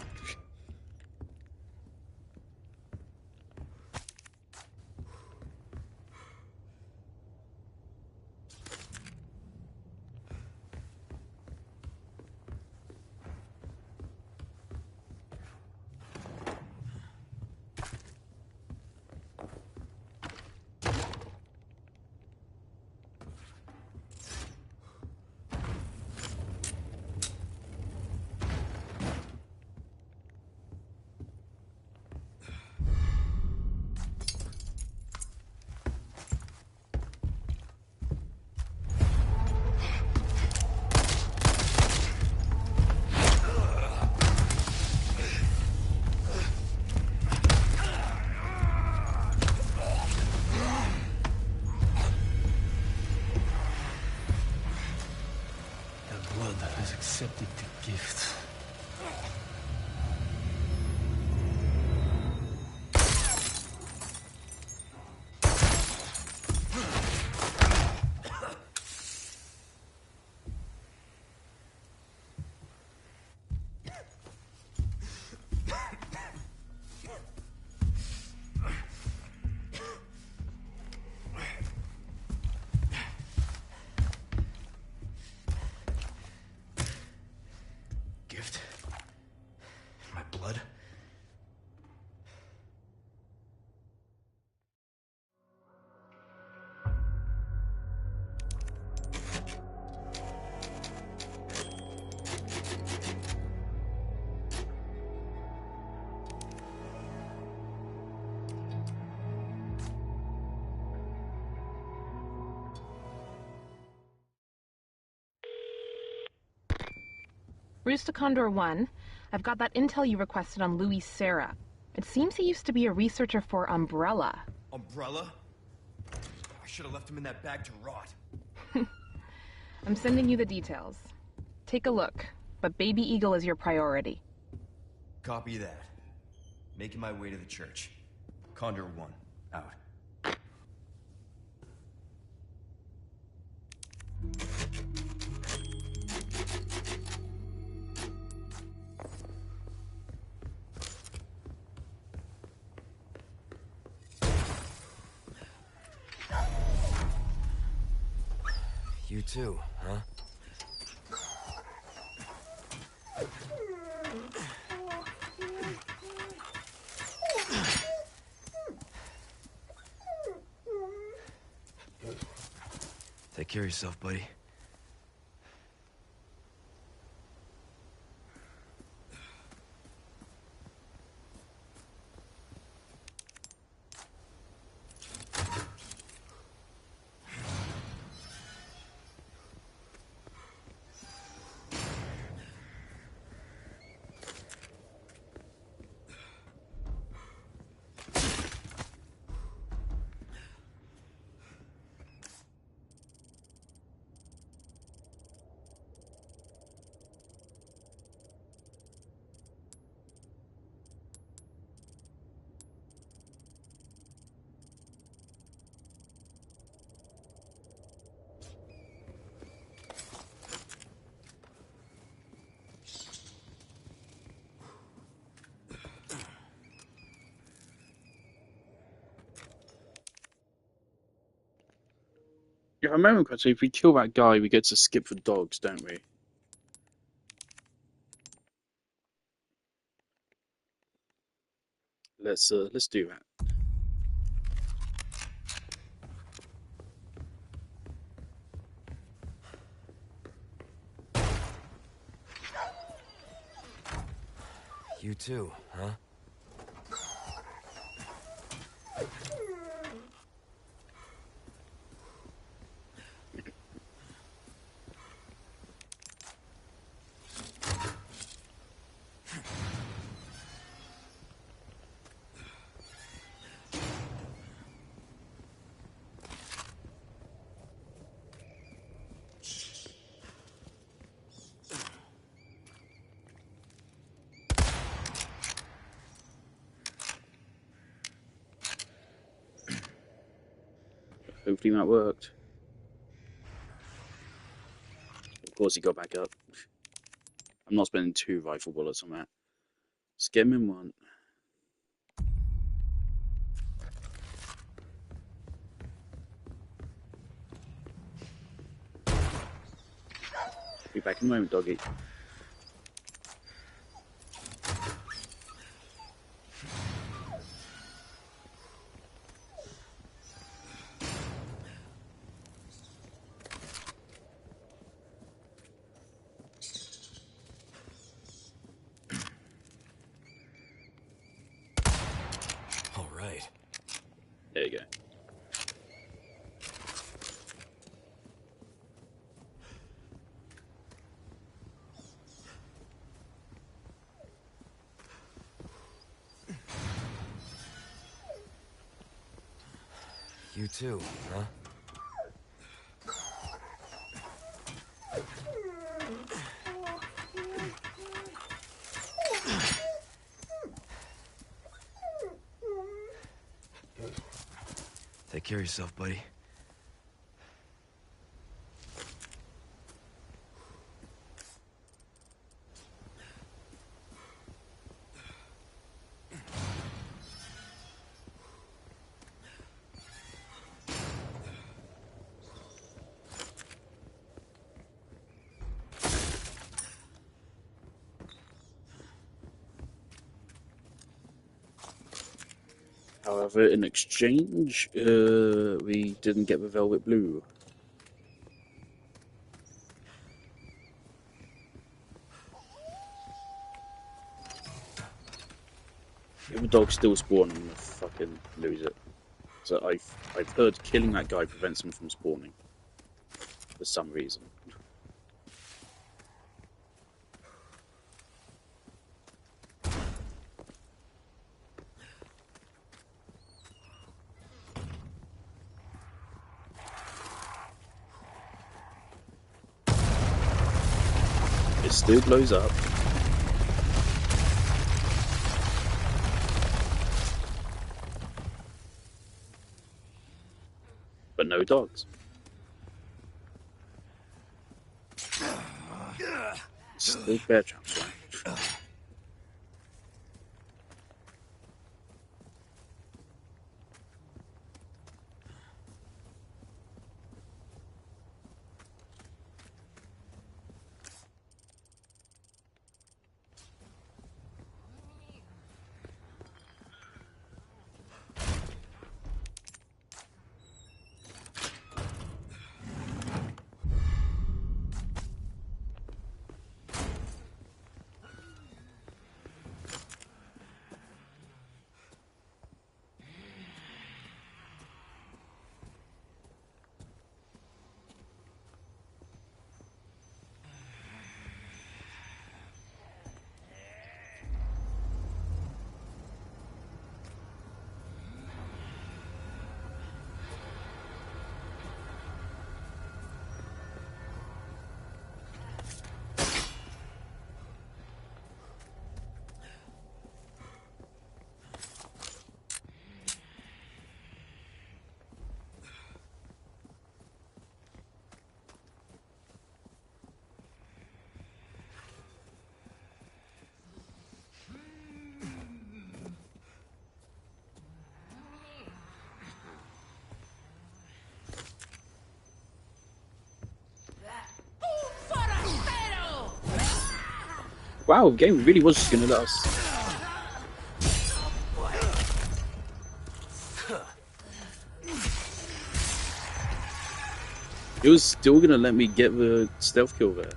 Rooster Condor 1, I've got that intel you requested on Louis Serra. It seems he used to be a researcher for Umbrella. Umbrella? I should have left him in that bag to rot. I'm sending you the details. Take a look, but Baby Eagle is your priority. Copy that. Making my way to the church. Condor 1, out. You too, huh? Take care of yourself, buddy. If I remember correctly, if we kill that guy, we get to skip for dogs, don't we? Let's do that. You too, huh? Hopefully that worked. Of course he got back up. I'm not spending 2 rifle bullets on that. Just get him in 1. Be back in a moment, doggy. All right. There you go. You too, huh? Take care of yourself, buddy. However, in exchange, we didn't get the Velvet Blue. If the dog's still spawning, I'm gonna fucking lose it. So I've heard killing that guy prevents him from spawning. For some reason. It still blows up. But no dogs. Still bear traps, right? Wow, the game really was just gonna let us. It was still gonna let me get the stealth kill there.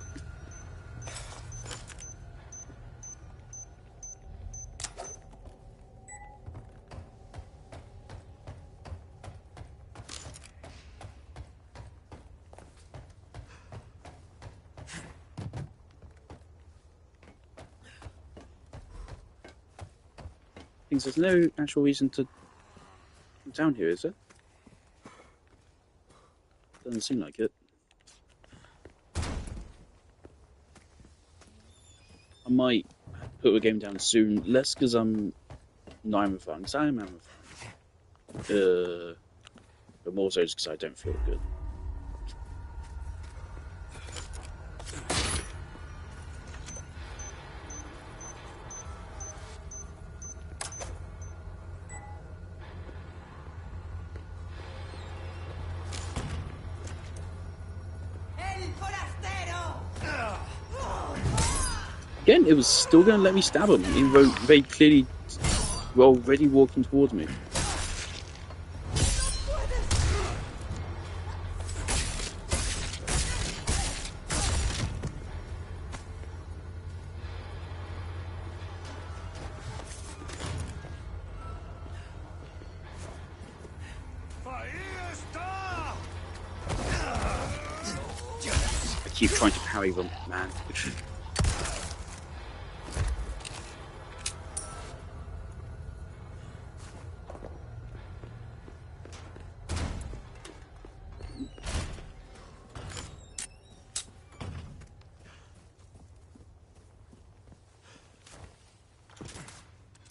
There's no actual reason to come down here, is there? Doesn't seem like it. I might put the game down soon, less because I'm not having fun, because I am having fun. But more so just because I don't feel good. Again, it was still going to let me stab him, even though they clearly were already walking towards me. I keep trying to parry them, man.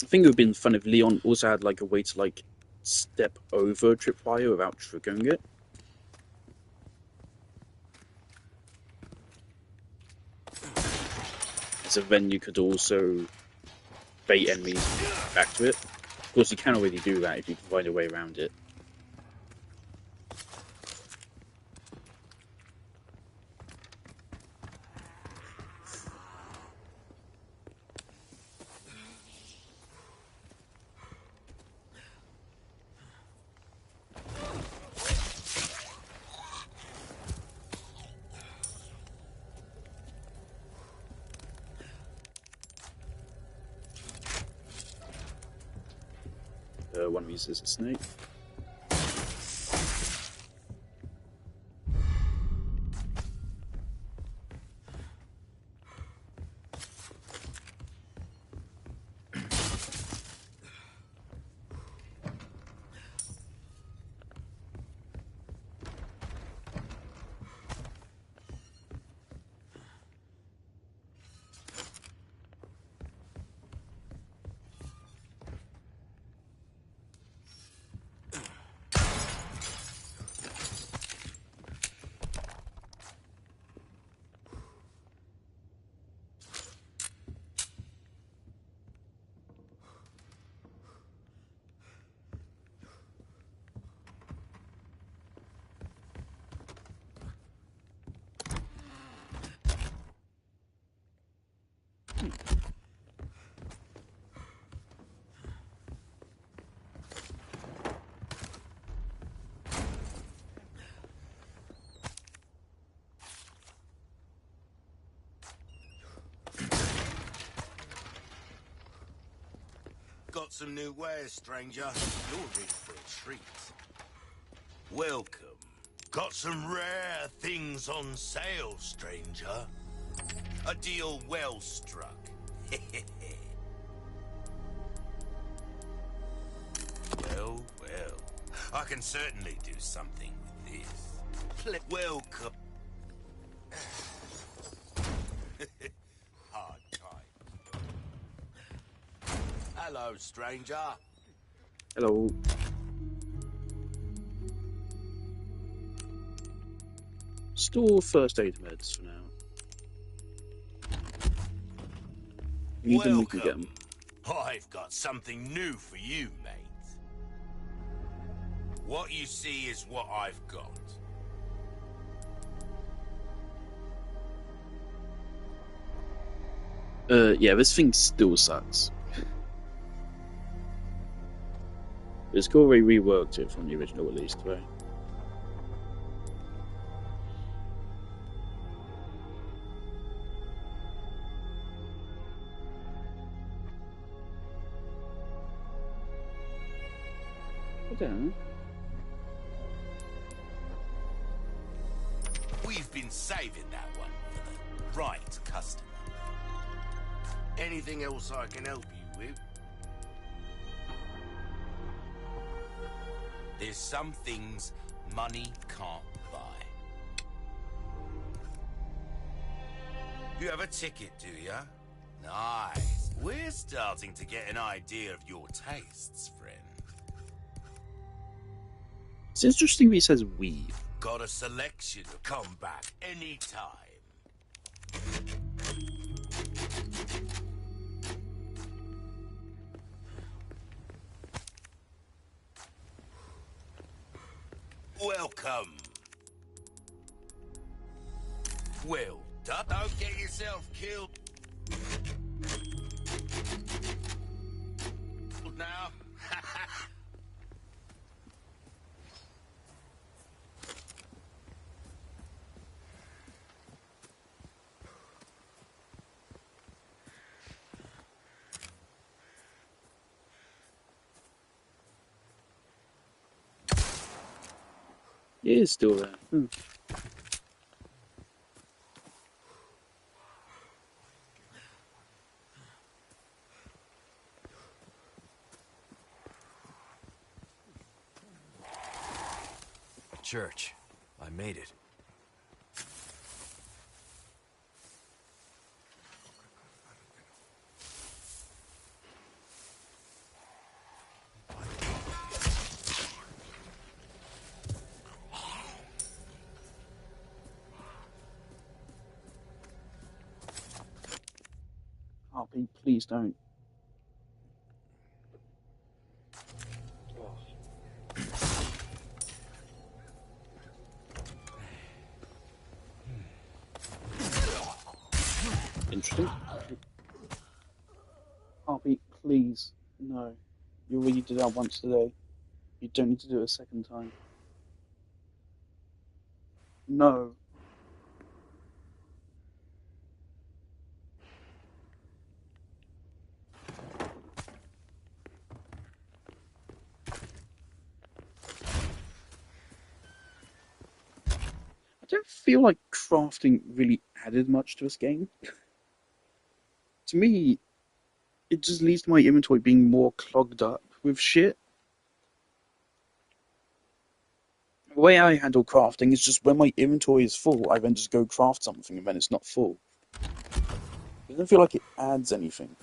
I think it would have been fun if Leon also had like a way to like step over tripwire without triggering it. So then you could also bait enemies back to it. Of course, you can already do that if you can find a way around it. One of these is a snake. got some new wares, stranger. You're in for a treat. Welcome. Got some rare things on sale, stranger. A deal well struck. Well, well. I can certainly do something with this. Welcome. Hard time. Hello, stranger. Hello. Store first aid meds for now. Need them, we can get them. I've got something new for you, mate. What you see is what I've got. Yeah, this thing still sucks. It's cool they reworked it from the original, at least, right? I don't know. We've been saving that one for the right customer. Anything else I can help you with? There's some things money can't buy. You have a ticket, do ya? Nice. We're starting to get an idea of your tastes, friend. It's interesting that he says we. Got a selection. Come back anytime. Welcome. Well done. Don't get yourself killed. Now. It is still there. Church. I made it. RP, please don't. Interesting. RP, please, no. You already did that once today. You don't need to do it a second time. No. I don't feel like crafting really added much to this game. To me, it just leads to my inventory being more clogged up with shit. The way I handle crafting is just when my inventory is full, I then just go craft something and then it's not full. It doesn't feel like it adds anything.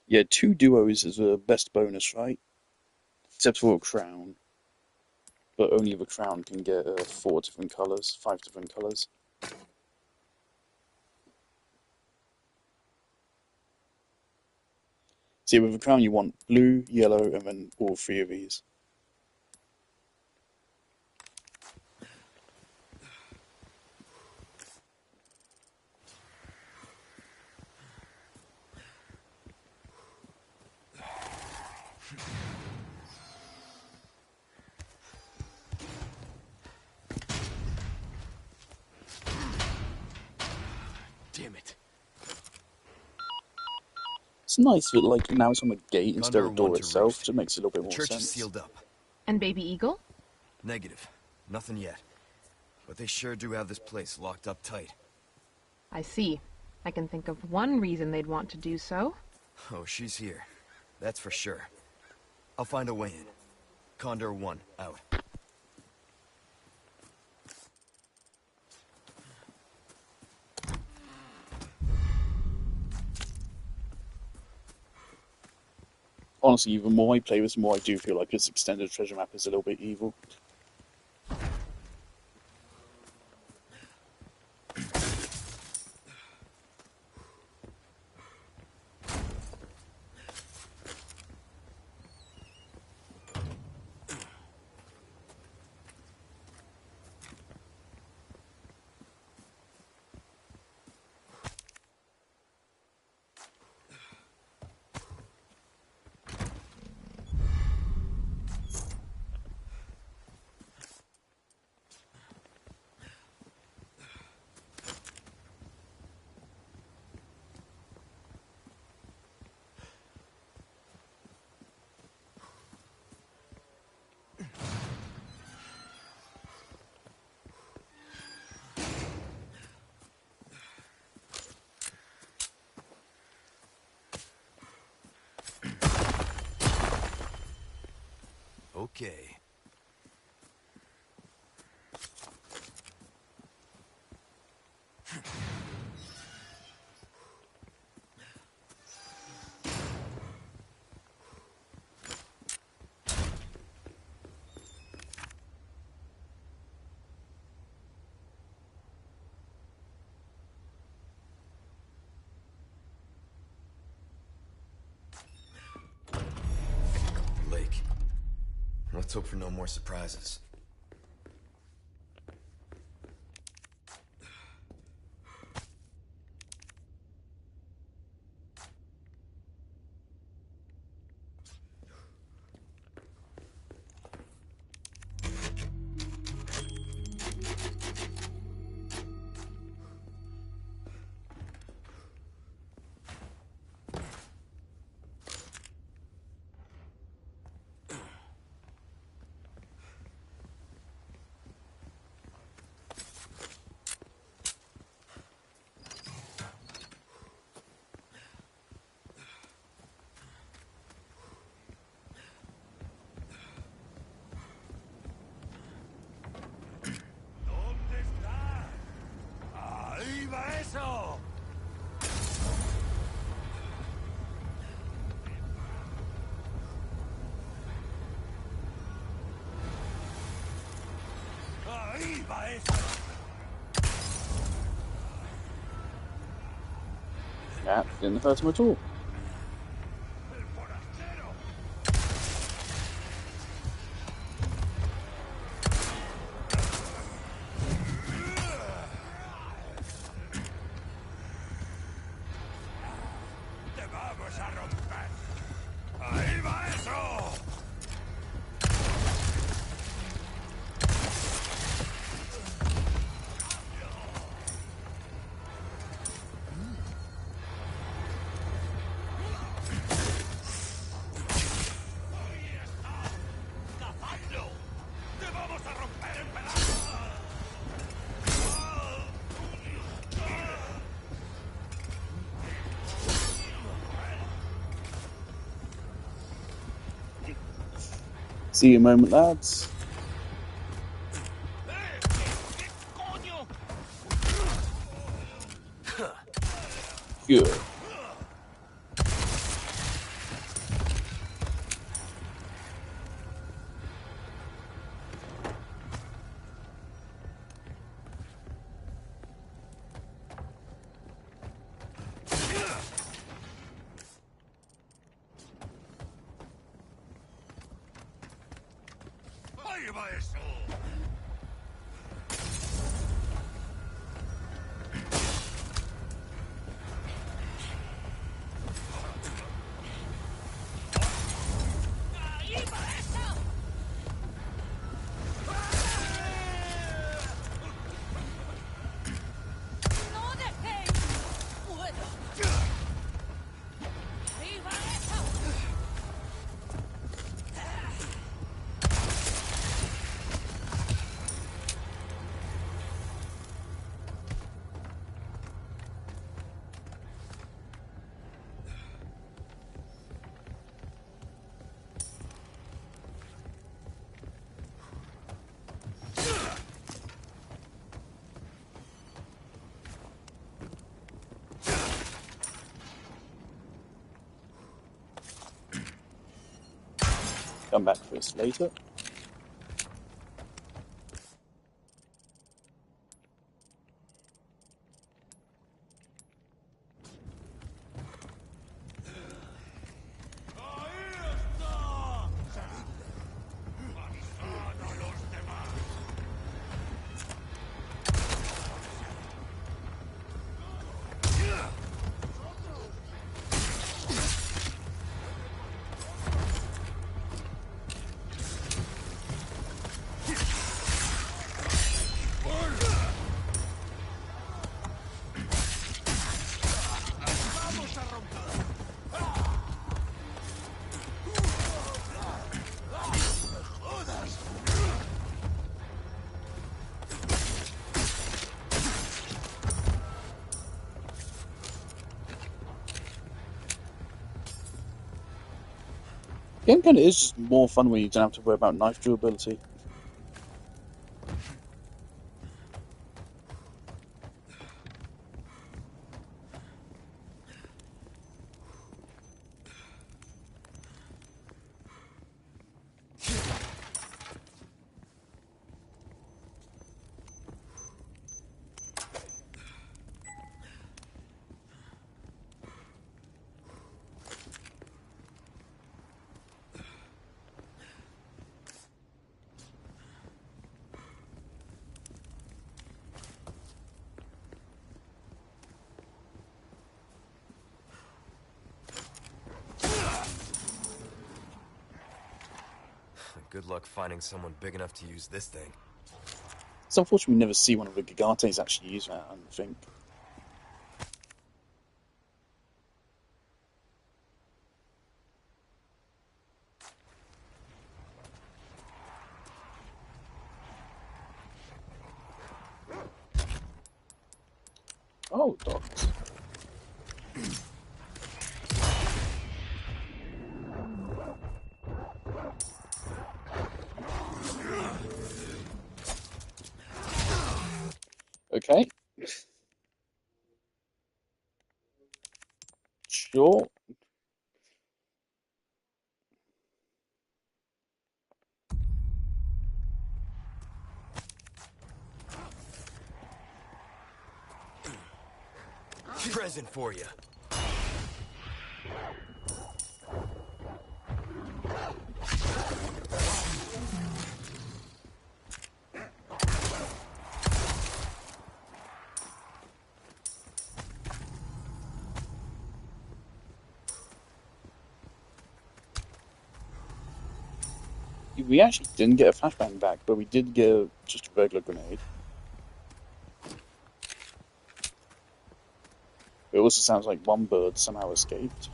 Yeah, 2 duos is the best bonus, right? Except for a crown. But only the crown can get 4 different colours, 5 different colours. See, with a crown you want blue, yellow, and then all three of these. Damn it. It's nice that, like, now it's on the gate instead Condor of the door one to itself, roost. just makes it a little bit The more church sense. is sealed up. And Baby Eagle? Negative. Nothing yet. But they sure do have this place locked up tight. I see. I can think of one reason they'd want to do so. Oh, she's here. That's for sure. I'll find a way in. Condor 1, out. Honestly, the more I play this, the more I do feel like this extended treasure map is a little bit evil. Okay. Lake. Let's hope for no more surprises. That didn't hurt him at all. See you in a moment, lads. Good. Vaya eso! Come back for this later. Game kind of is just more fun when you don't have to worry about knife durability. Good luck finding someone big enough to use this thing. It's unfortunate we never see one of the Gigantes actually use that, I think. Oh, dogs. Okay. Sure. Present for you. We actually didn't get a flashbang back, but we did get just a regular grenade. It also sounds like one bird somehow escaped.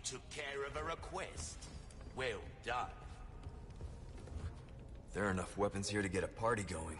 took care of a request. Well done. There are enough weapons here to get a party going.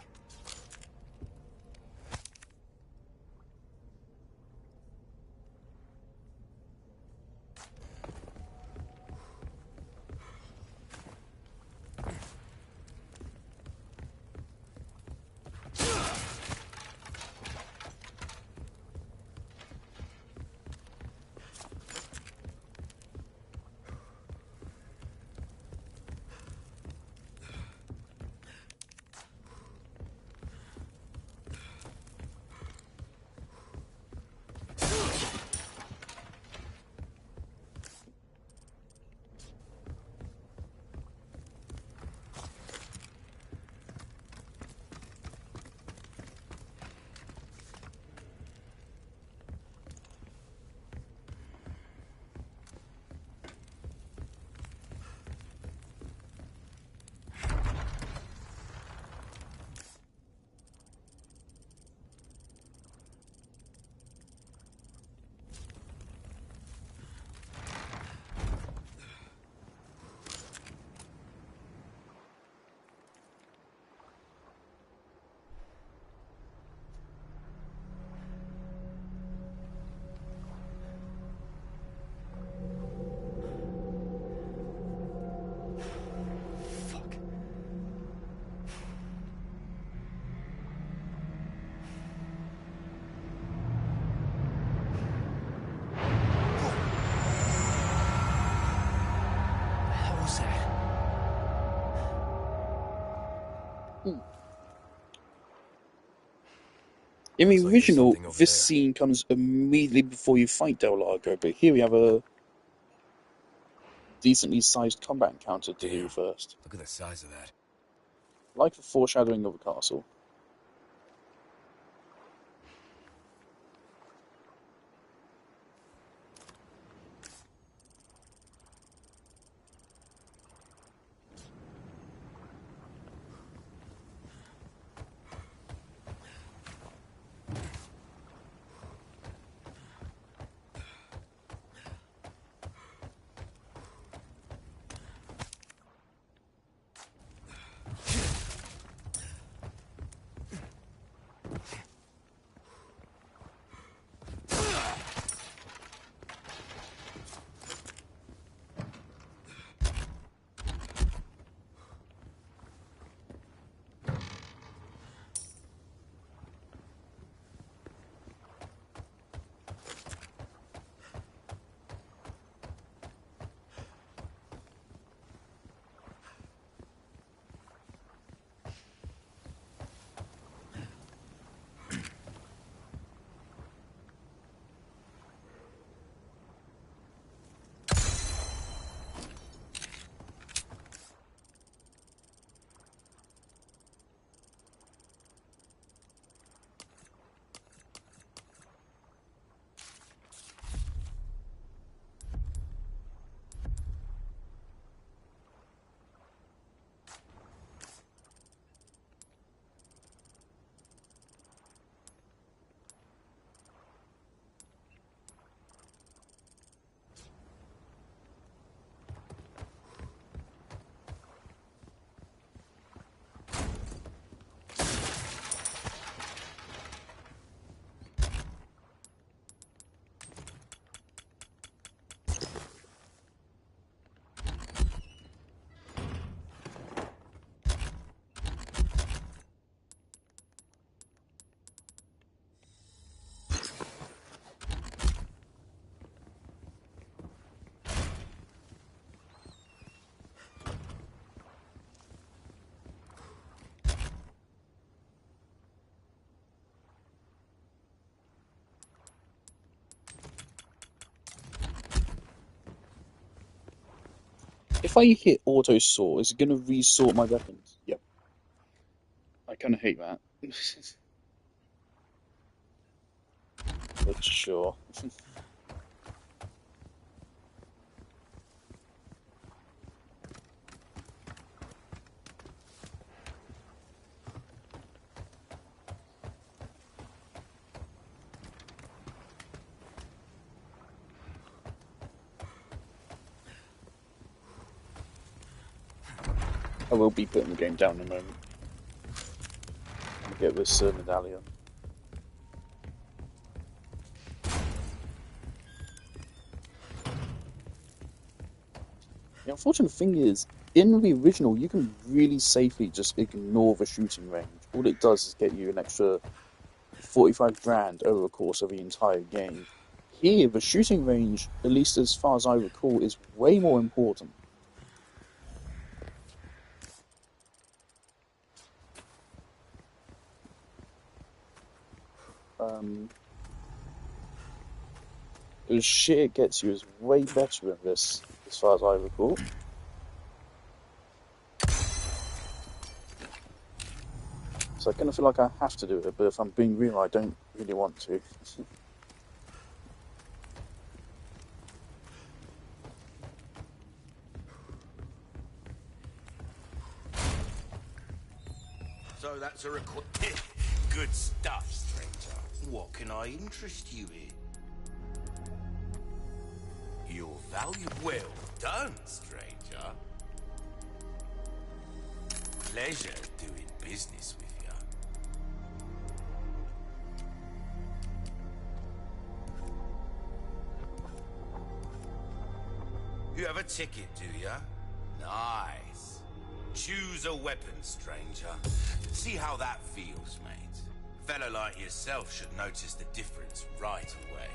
In the Looks like there's original, something over this there. scene comes immediately before you fight Del Largo, but here we have a decently sized combat encounter to do Damn. first. Look at the size of that. Like the foreshadowing of a castle. If I hit auto sort, is it going to resort my weapons? Yep. I kind of hate that. But sure. I will be putting the game down in a moment. I'm gonna get this medallion. The unfortunate thing is, in the original, you can really safely just ignore the shooting range. All it does is get you an extra 45 grand over the course of the entire game. Here, the shooting range, at least as far as I recall, is way more important. The shit it gets you is way better in this, as far as I recall. So I kind of feel like I have to do it, but if I'm being real, I don't really want to. So that's a record. Good stuff, stranger. What can I interest you in? Your value. Well done, stranger. Pleasure doing business with you. You have a ticket, do ya? Nice. Choose a weapon, stranger. See how that feels, mate. A fellow like yourself should notice the difference right away.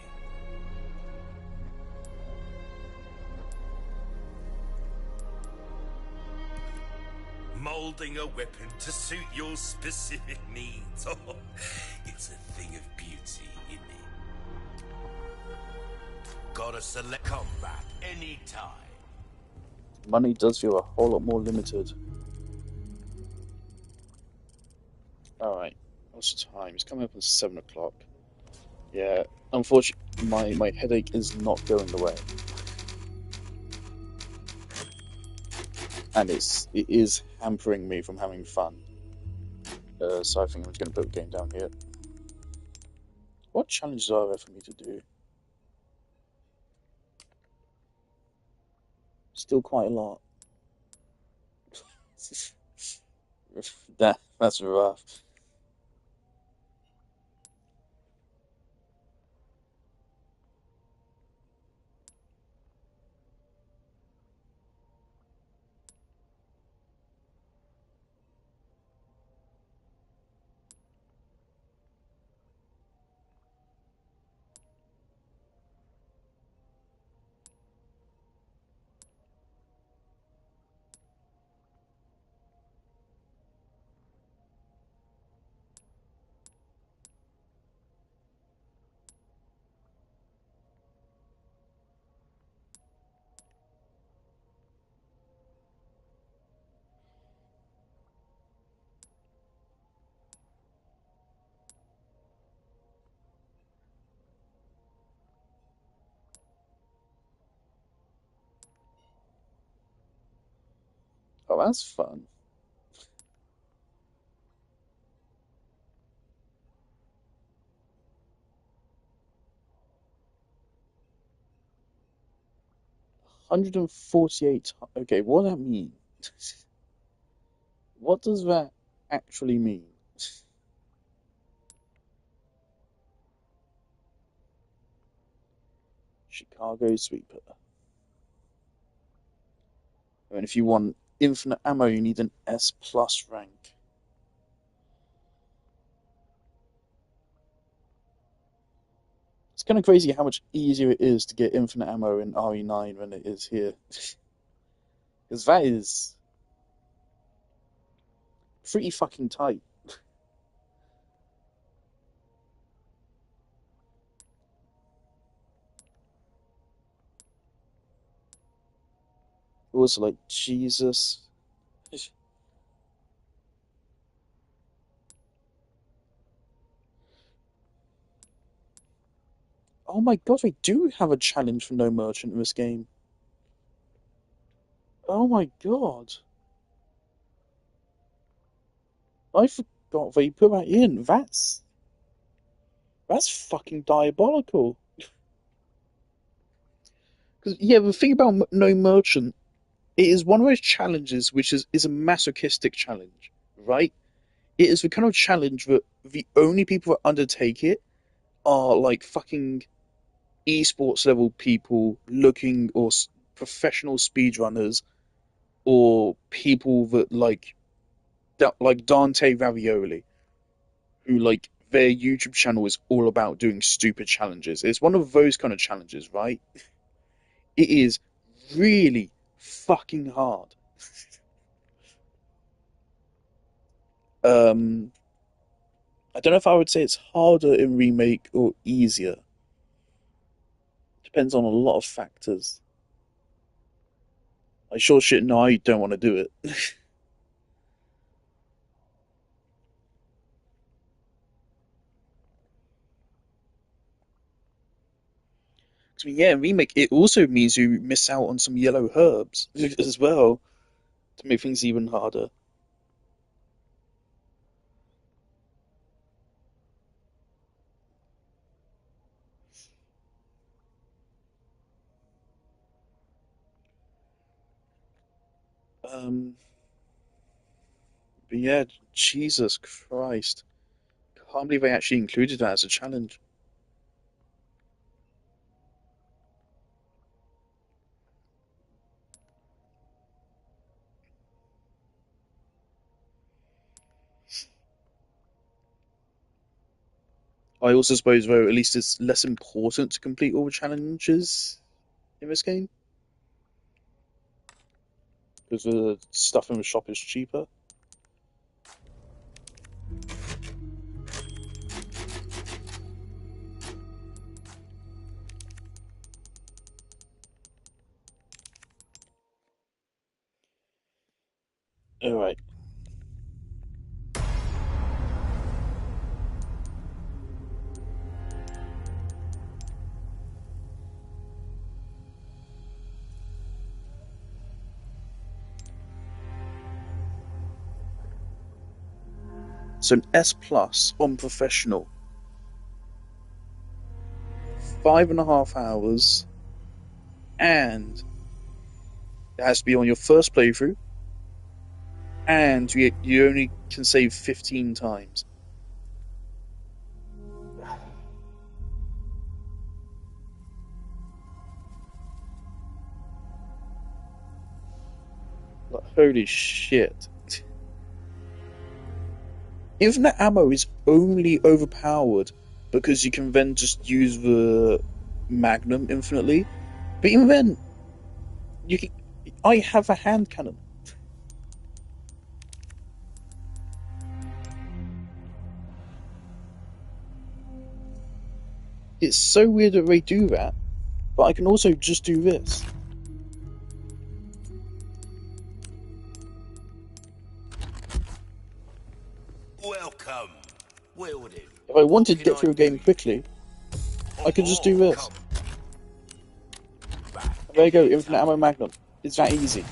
Molding a weapon to suit your specific needs. Oh, it's a thing of beauty, isn't it? Gotta select combat anytime. Money does feel a whole lot more limited. Alright, what's the time? It's coming up at 7 o'clock. Yeah, unfortunately, my headache is not going away. And it is hampering me from having fun. So I think I'm just going to put the game down here. What challenges are there for me to do? Still quite a lot. That's rough. Oh, that's fun. $148. Okay, what does that mean? What does that actually mean? Chicago Sweeper. I mean, if you want infinite ammo, you need an S plus rank. It's kind of crazy how much easier it is to get infinite ammo in RE9 than it is here. Because that is pretty fucking tight. It was like, Jesus. Oh my god, we do have a challenge for no merchant in this game. Oh my god. I forgot they put that in. That's fucking diabolical. Because, yeah, the thing about no merchant It is one of those challenges which is a masochistic challenge, right? It is the kind of challenge that the only people that undertake it are like fucking esports level people looking or professional speedrunners or people that like Dante Ravioli, who like their YouTube channel is all about doing stupid challenges. It's one of those kind of challenges, right? It is really fucking hard. I don't know if I would say it's harder in remake or easier. Depends on a lot of factors. I sure shit no, I don't want to do it. I mean, yeah, remake it also means you miss out on some yellow herbs as well to make things even harder. Um, but yeah, Jesus Christ, can't believe they actually included that as a challenge. I also suppose, though, at least it's less important to complete all the challenges in this game because the stuff in the shop is cheaper. All right. So an S plus on professional, 5.5 hours, and it has to be on your first playthrough, and you only can save 15 times. Like, holy shit. Infinite ammo is only overpowered because you can then just use the Magnum infinitely. But even then, you can, I have a hand cannon. It's so weird that they do that, but I can also just do this. Welcome. Well then, If I wanted to what get can through I a game do? quickly, I could just do this. Come And there you go, infinite anytime. ammo Magnum. It's that easy.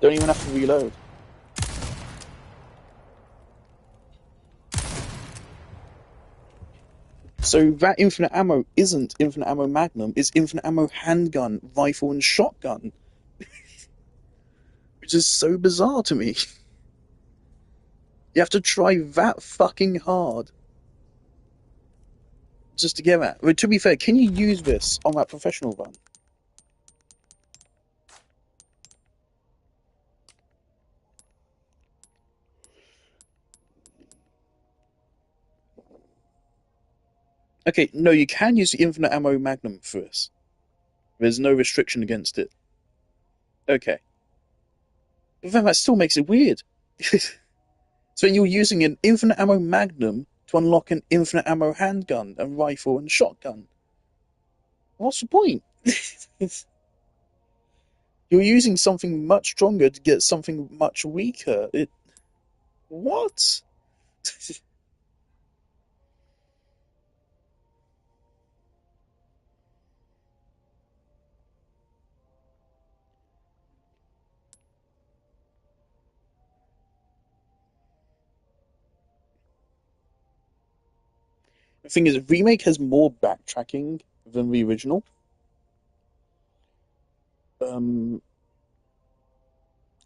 Don't even have to reload. So that infinite ammo isn't infinite ammo Magnum, it's infinite ammo handgun, rifle, and shotgun. Which is so bizarre to me. You have to try that fucking hard just to get that. But to be fair, can you use this on that professional run? Okay, no, you can use the infinite ammo Magnum for this. There's no restriction against it. Okay. But then that still makes it weird. So you're using an infinite ammo Magnum to unlock an infinite ammo handgun and rifle and shotgun. What's the point? You're using something much stronger to get something much weaker. What? The thing is, remake has more backtracking than the original. Um,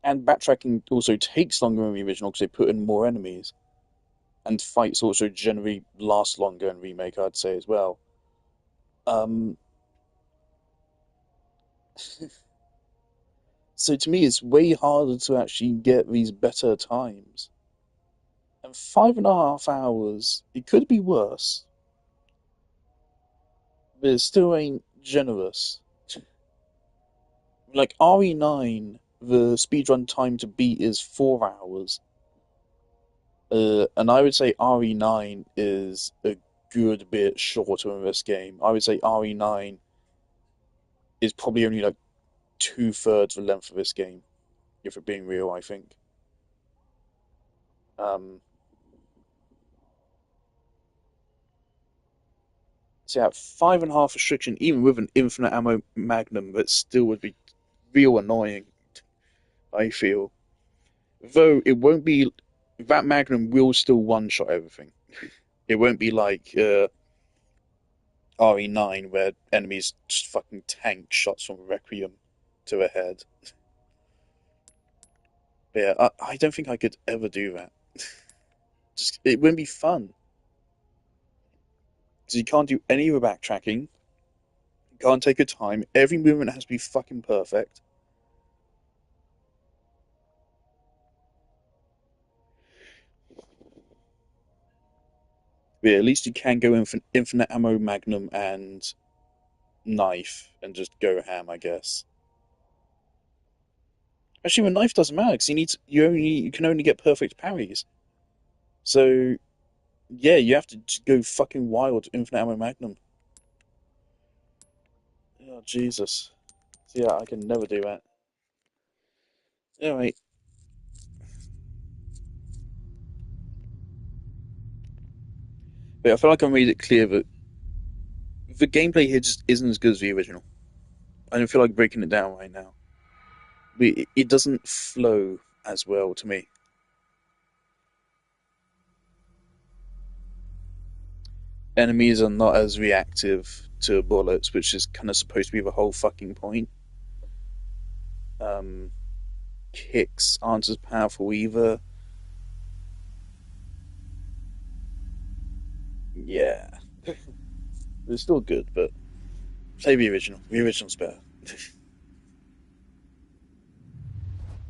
and backtracking also takes longer in the original because they put in more enemies, and fights also generally last longer in remake, I'd say as well. Um, so to me, it's way harder to actually get these better times. And 5.5 hours, it could be worse, but it still ain't generous. Like RE9, the speedrun time to beat is 4 hours. And I would say RE9 is a good bit shorter in this game. I would say RE9 is probably only like two-thirds the length of this game, if we're being real, I think. Um, so yeah, 5.5 restriction, even with an infinite ammo magnum, that still would be real annoying, I feel. Though it won't be, that magnum will still one-shot everything. It won't be like RE9 where enemies just fucking tank shots from Requiem to the head. But yeah, I don't think I could ever do that. Just it wouldn't be fun. Because you can't do any of the backtracking. You can't take your time. Every movement has to be fucking perfect. But yeah, at least you can go in for infinite ammo magnum and knife and just go ham, I guess. Actually, with knife doesn't matter because you can only get perfect parries. So yeah, you have to just go fucking wild infinite ammo magnum. Oh Jesus. So yeah, I can never do that. Alright. But I feel like I made it clear that the gameplay here just isn't as good as the original. I don't feel like breaking it down right now. But it doesn't flow as well to me. Enemies are not as reactive to bullets, which is kind of supposed to be the whole fucking point. Um, Kicks aren't as powerful either. Yeah. It's still good, but say the original. The original's better.